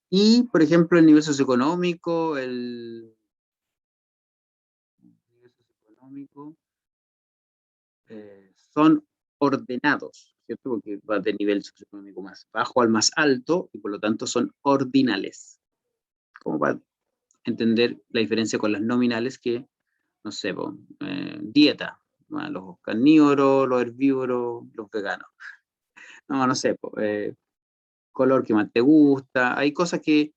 S1: Y, por ejemplo, el nivel socioeconómico, son ordenados, ¿cierto? Porque va del nivel socioeconómico más bajo al más alto, y por lo tanto son ordinales. Como para entender la diferencia con las nominales que, no sé, dieta, los carnívoros, los herbívoros, los veganos. No sé, color que más te gusta. Hay cosas que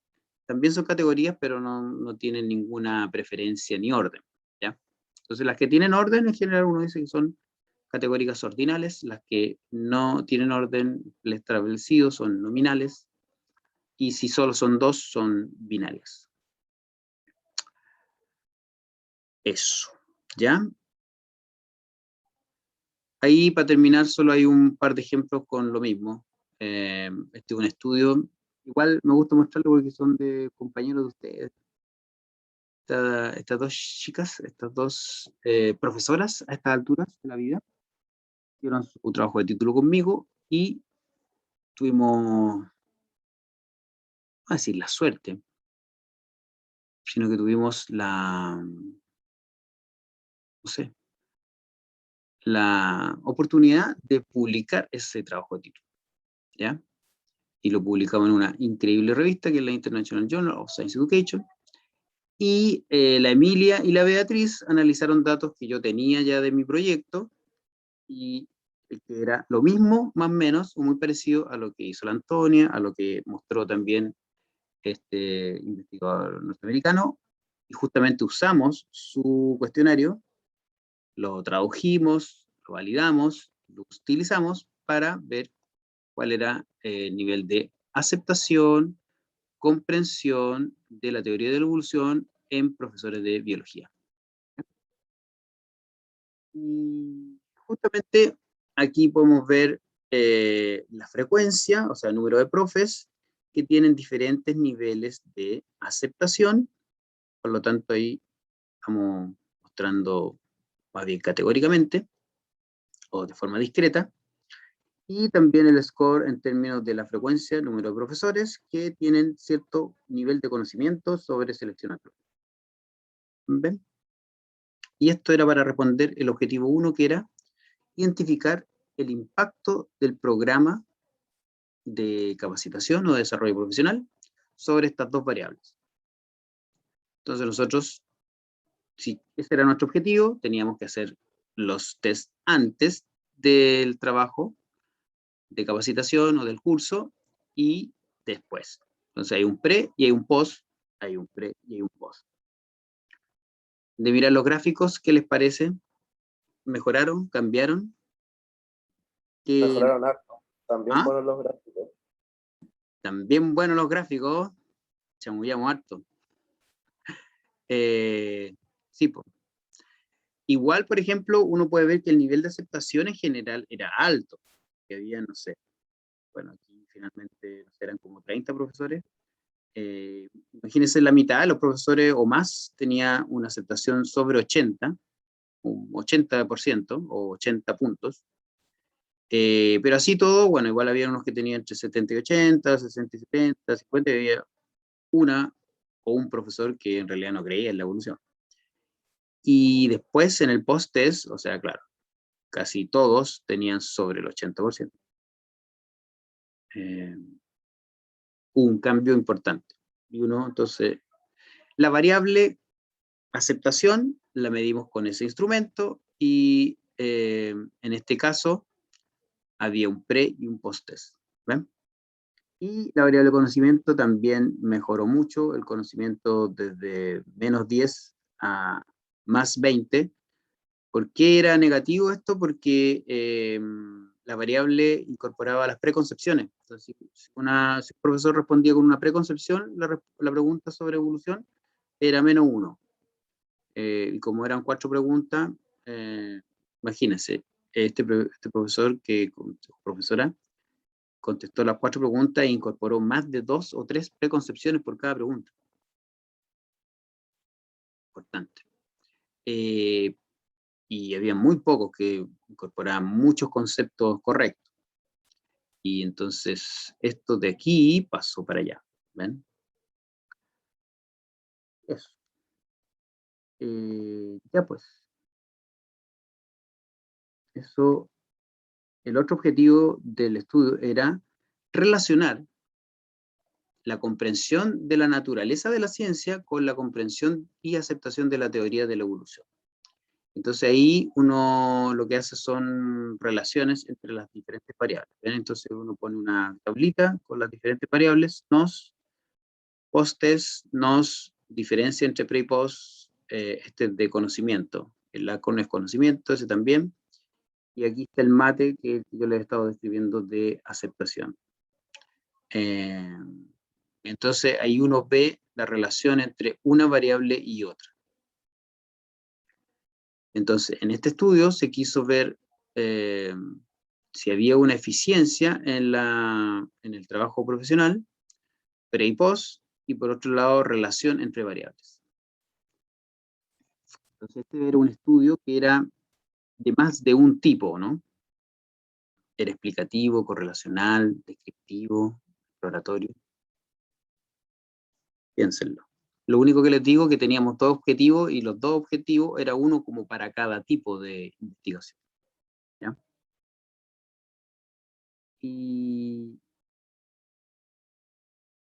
S1: también son categorías, pero no tienen ninguna preferencia ni orden, ¿ya? Entonces las que tienen orden, en general uno dice que son categóricas ordinales, las que no tienen orden establecido son nominales, y si solo son 2, son binarias. Eso, ¿ya? Ahí, para terminar, solo hay un par de ejemplos con lo mismo. Este es un estudio, igual me gusta mostrarlo porque son de compañeros de ustedes. estas dos chicas, estas dos profesoras a estas alturas de la vida, hicieron su trabajo de título conmigo y tuvimos, no voy a decir la suerte, sino que tuvimos no sé, la oportunidad de publicar ese trabajo de título, ¿ya? Y lo publicamos en una increíble revista que es la International Journal of Science Education, y la Emilia y la Beatriz analizaron datos que yo tenía ya de mi proyecto, y que era lo mismo, más o menos, o muy parecido a lo que hizo la Antonia, a lo que mostró también este investigador norteamericano, y justamente usamos su cuestionario, lo tradujimos, lo validamos, lo utilizamos para ver cuál era el nivel de aceptación, comprensión de la teoría de la evolución en profesores de biología. Y justamente aquí podemos ver la frecuencia, o sea, el número de profes que tienen diferentes niveles de aceptación. Por lo tanto, ahí estamos mostrando más bien categóricamente o de forma discreta. Y también el score en términos de la frecuencia, el número de profesores que tienen cierto nivel de conocimiento sobre selección natural. ¿Ven? Y esto era para responder el objetivo 1, que era identificar el impacto del programa de capacitación o de desarrollo profesional sobre estas dos variables. Entonces nosotros, si ese era nuestro objetivo, teníamos que hacer los test antes del trabajo de capacitación o del curso y después. Entonces hay un pre y hay un post, hay un pre y hay un post. De mirar los gráficos, ¿qué les parece? ¿Mejoraron? ¿Cambiaron?
S8: Mejoraron harto. También
S1: ¿Ah?
S8: buenos los gráficos.
S1: También buenos los gráficos. Chamullamos harto. Sí, pues. Igual, por ejemplo, uno puede ver que el nivel de aceptación en general era alto. Que había, no sé, bueno, aquí finalmente eran como 30 profesores. Imagínense, la mitad de los profesores o más tenía una aceptación sobre 80, un 80% o 80 puntos. Pero así todo, bueno, igual había unos que tenían entre 70 y 80, 60 y 70, 50, y había una o un profesor que en realidad no creía en la evolución. Y después en el post-test, o sea, claro, casi todos tenían sobre el 80%. Un cambio importante. Y uno, entonces, la variable aceptación la medimos con ese instrumento y en este caso había un pre y un post-test. ¿Ven? Y la variable conocimiento también mejoró mucho, el conocimiento desde menos 10 a más 20. ¿Por qué era negativo esto? Porque la variable incorporaba las preconcepciones. Entonces, si un profesor respondía con una preconcepción, la pregunta sobre evolución era -1. Y como eran 4 preguntas, imagínense, este profesor profesora contestó las 4 preguntas e incorporó más de 2 o 3 preconcepciones por cada pregunta. Importante. Y había muy pocos que incorporaban muchos conceptos correctos. Y entonces esto de aquí pasó para allá. ¿Ven? Eso. Ya pues. Eso. El otro objetivo del estudio era relacionar la comprensión de la naturaleza de la ciencia con la comprensión y aceptación de la teoría de la evolución. Entonces ahí uno lo que hace son relaciones entre las diferentes variables. ¿Ven? Entonces uno pone una tablita con las diferentes variables, post-test, diferencia entre pre y post, este de conocimiento. El ACON es conocimiento, ese también. Y aquí está el mate que yo les he estado describiendo de aceptación. Entonces ahí uno ve la relación entre una variable y otra. Entonces, en este estudio se quiso ver si había una eficiencia en el trabajo profesional, pre y post, y por otro lado, relación entre variables. Entonces este era un estudio que era de más de un tipo, ¿no? Era explicativo, correlacional, descriptivo, exploratorio. Piénsenlo. Lo único que les digo es que teníamos dos objetivos y los dos objetivos era uno como para cada tipo de investigación. ¿Ya? Y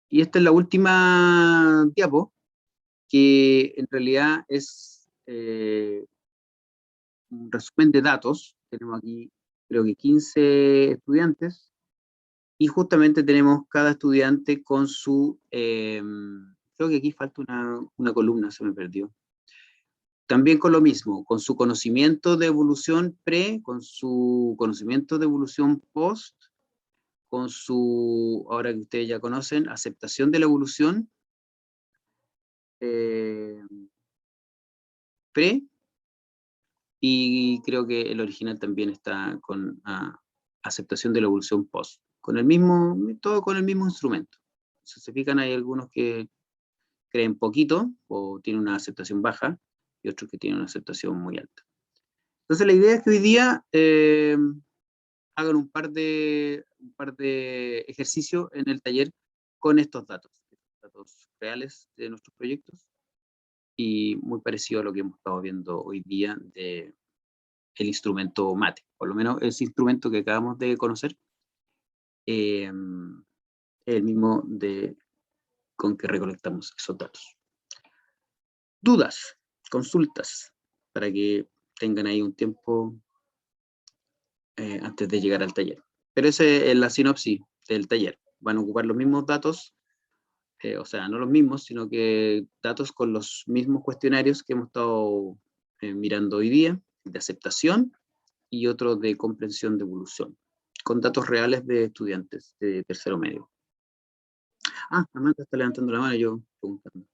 S1: esta es la última diapo, que en realidad es un resumen de datos. Tenemos aquí creo que 15 estudiantes y justamente tenemos cada estudiante con su, creo que aquí falta una columna, se me perdió. También con lo mismo, con su conocimiento de evolución pre, con su conocimiento de evolución post, con su, ahora que ustedes ya conocen, aceptación de la evolución pre, y creo que el original también está con aceptación de la evolución post, con el mismo, todo con el mismo instrumento. Si se fijan, hay algunos que creen poquito o tienen una aceptación baja y otros que tienen una aceptación muy alta. Entonces la idea es que hoy día hagan un par de ejercicios en el taller con estos datos reales de nuestros proyectos y muy parecido a lo que hemos estado viendo hoy día de el instrumento MATE, por lo menos ese instrumento que acabamos de conocer, el mismo con que recolectamos esos datos. Dudas, consultas, para que tengan ahí un tiempo antes de llegar al taller. Pero esa es la sinopsis del taller. Van a ocupar los mismos datos, o sea, no los mismos, sino que datos con los mismos cuestionarios que hemos estado mirando hoy día, de aceptación y otro de comprensión de evolución, con datos reales de estudiantes de tercero medio. Amanda está levantando la mano, yo preguntando.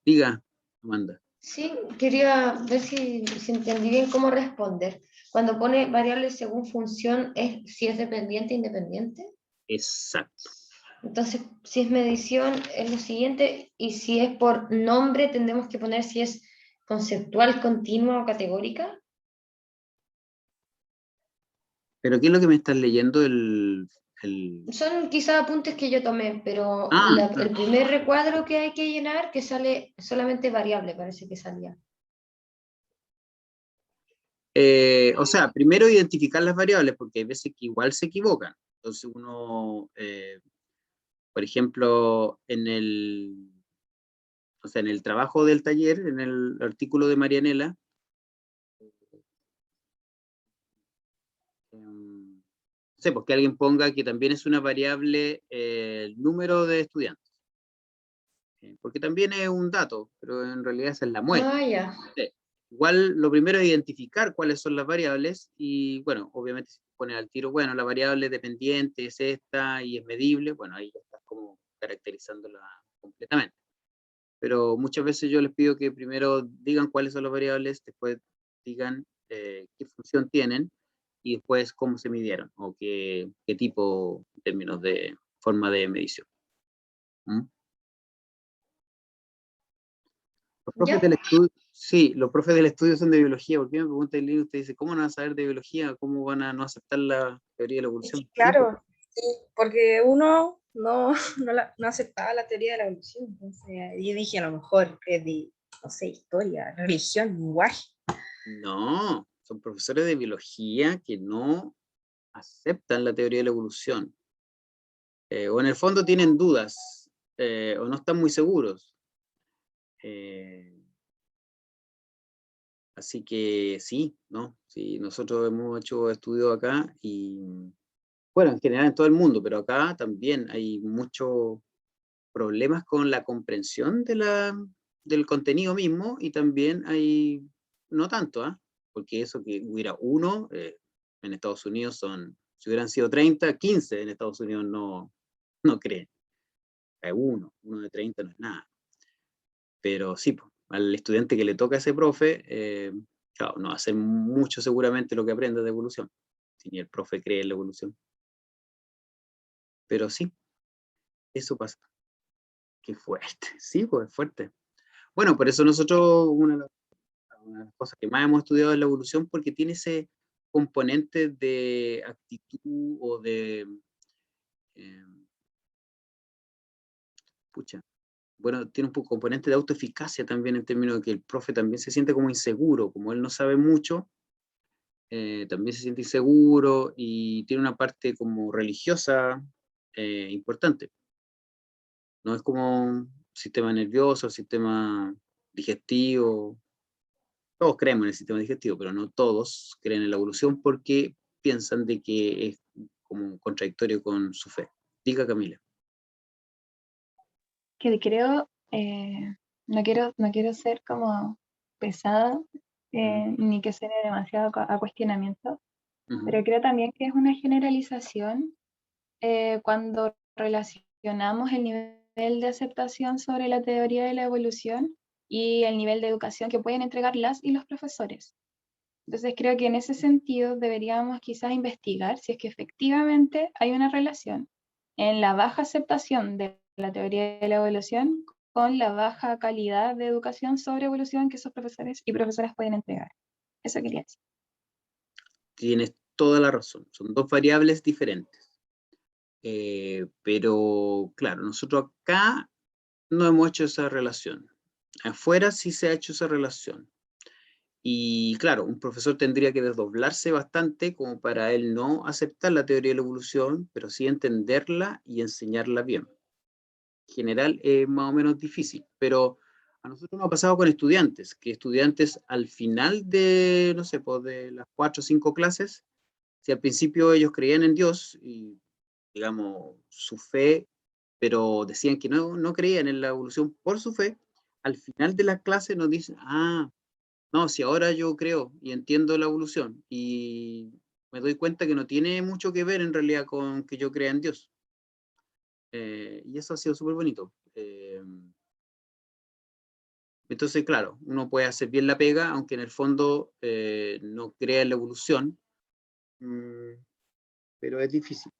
S1: Diga, Amanda.
S3: Sí, quería ver si entendí bien cómo responder. Cuando pone variables según función, si es dependiente o independiente.
S1: Exacto.
S3: Entonces, si es medición, es lo siguiente, y si es por nombre, tendremos que poner si es conceptual, continua o categórica.
S1: ¿Pero qué es lo que me estás leyendo?
S3: Son quizás apuntes que yo tomé, pero
S1: claro.
S3: el primer recuadro que hay que llenar, que sale solamente variable, parece que salía.
S1: O sea, primero identificar las variables, porque hay veces que igual se equivocan. Entonces uno, por ejemplo, en el trabajo del taller, en el artículo de Marianela, no sé, pues que alguien ponga que también es una variable el número de estudiantes. Porque también es un dato, pero en realidad esa es la muestra.
S3: Ya.
S1: Sí. Igual lo primero es identificar cuáles son las variables y bueno, obviamente si pone al tiro, bueno, la variable dependiente es esta y es medible, bueno, ahí ya estás como caracterizándola completamente. Pero muchas veces yo les pido que primero digan cuáles son las variables, después digan qué función tienen y después cómo se midieron o qué tipo en términos de forma de medición. Los profes del estudio, sí, los profes del estudio son de biología. ¿Por qué me pregunta el libro? Usted dice, ¿cómo no van a saber de biología? ¿Cómo van a no aceptar la teoría de la evolución?
S9: Claro, sí, porque uno no aceptaba la teoría de la evolución. Entonces, yo dije, a lo mejor es de, no sé, historia, religión, lenguaje.
S1: No, son profesores de biología que no aceptan la teoría de la evolución. O en el fondo tienen dudas, o no están muy seguros. Así que sí, ¿no? Sí, nosotros hemos hecho estudios acá y, bueno, en general en todo el mundo, pero acá también hay muchos problemas con la comprensión del contenido mismo y también hay, no tanto, porque eso que hubiera uno, en Estados Unidos si hubieran sido 30, 15 en Estados Unidos no creen. Hay uno de 30 no es nada. Pero sí, al estudiante que le toca a ese profe, claro, no va a hacer mucho seguramente lo que aprende de evolución, si ni el profe cree en la evolución. Pero sí, eso pasa. Qué fuerte, sí, pues fuerte. Bueno, por eso nosotros, una de las una de las cosas que más hemos estudiado en la evolución, porque tiene ese componente de actitud o de, bueno, tiene un poco componente de autoeficacia también, en términos de que el profe también se siente como inseguro, como él no sabe mucho, también se siente inseguro y tiene una parte como religiosa importante. No es como sistema nervioso, sistema digestivo. Todos creemos en el sistema digestivo, pero no todos creen en la evolución porque piensan de que es como contradictorio con su fe. Diga, Camila.
S4: Que creo, no quiero ser como pesada, ni que suene demasiado a cuestionamiento, pero creo también que es una generalización cuando relacionamos el nivel de aceptación sobre la teoría de la evolución y el nivel de educación que pueden entregar las y los profesores. Entonces creo que en ese sentido deberíamos quizás investigar si es que efectivamente hay una relación en la baja aceptación de la teoría de la evolución con la baja calidad de educación sobre evolución que esos profesores y profesoras pueden entregar. Eso quería decir.
S1: Tienes toda la razón. Son dos variables diferentes. Pero claro, nosotros acá no hemos hecho esa relación. Afuera sí se ha hecho esa relación. Y claro, un profesor tendría que desdoblarse bastante como para él no aceptar la teoría de la evolución, pero sí entenderla y enseñarla bien. En general es más o menos difícil, pero a nosotros nos ha pasado con estudiantes, que estudiantes al final de, no sé, pues de las 4 o 5 clases, si al principio ellos creían en Dios y, digamos, su fe, pero decían que no creían en la evolución por su fe, al final de la clase nos dicen, no, si ahora yo creo y entiendo la evolución y me doy cuenta que no tiene mucho que ver en realidad con que yo crea en Dios. Y eso ha sido súper bonito. Entonces, claro, uno puede hacer bien la pega, aunque en el fondo no crea en la evolución, pero es difícil.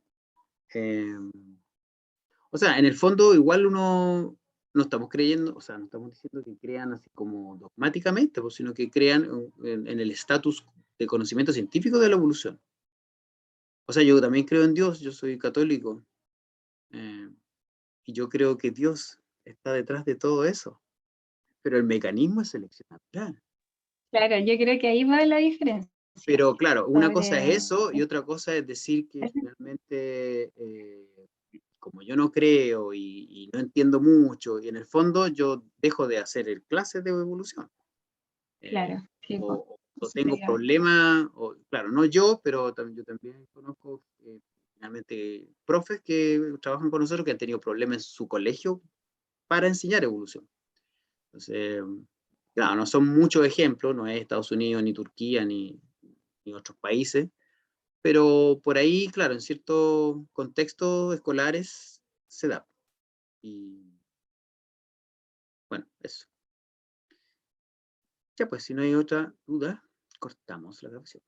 S1: O sea, en el fondo igual uno no estamos creyendo, o sea, no estamos diciendo que crean así como dogmáticamente, pues, sino que crean en el estatus de conocimiento científico de la evolución. O sea, yo también creo en Dios, yo soy católico, y yo creo que Dios está detrás de todo eso, pero el mecanismo es selección natural.
S4: Claro, yo creo que ahí va la diferencia.
S1: Pero claro, una cosa
S4: sobre-
S1: es eso y otra cosa es decir que finalmente, como yo no creo y no entiendo mucho, y en el fondo yo dejo de hacer clases de evolución.
S4: Claro, sí, pues,
S1: O
S4: eso
S1: tengo
S4: sería-
S1: problemas, o, claro, no yo, pero yo también conozco finalmente profes que trabajan con nosotros que han tenido problemas en su colegio para enseñar evolución. Entonces, claro, no son muchos ejemplos, no es Estados Unidos, ni Turquía, ni otros países, pero por ahí, claro, en ciertos contextos escolares se da. Y bueno, eso. Ya pues, si no hay otra duda, cortamos la grabación.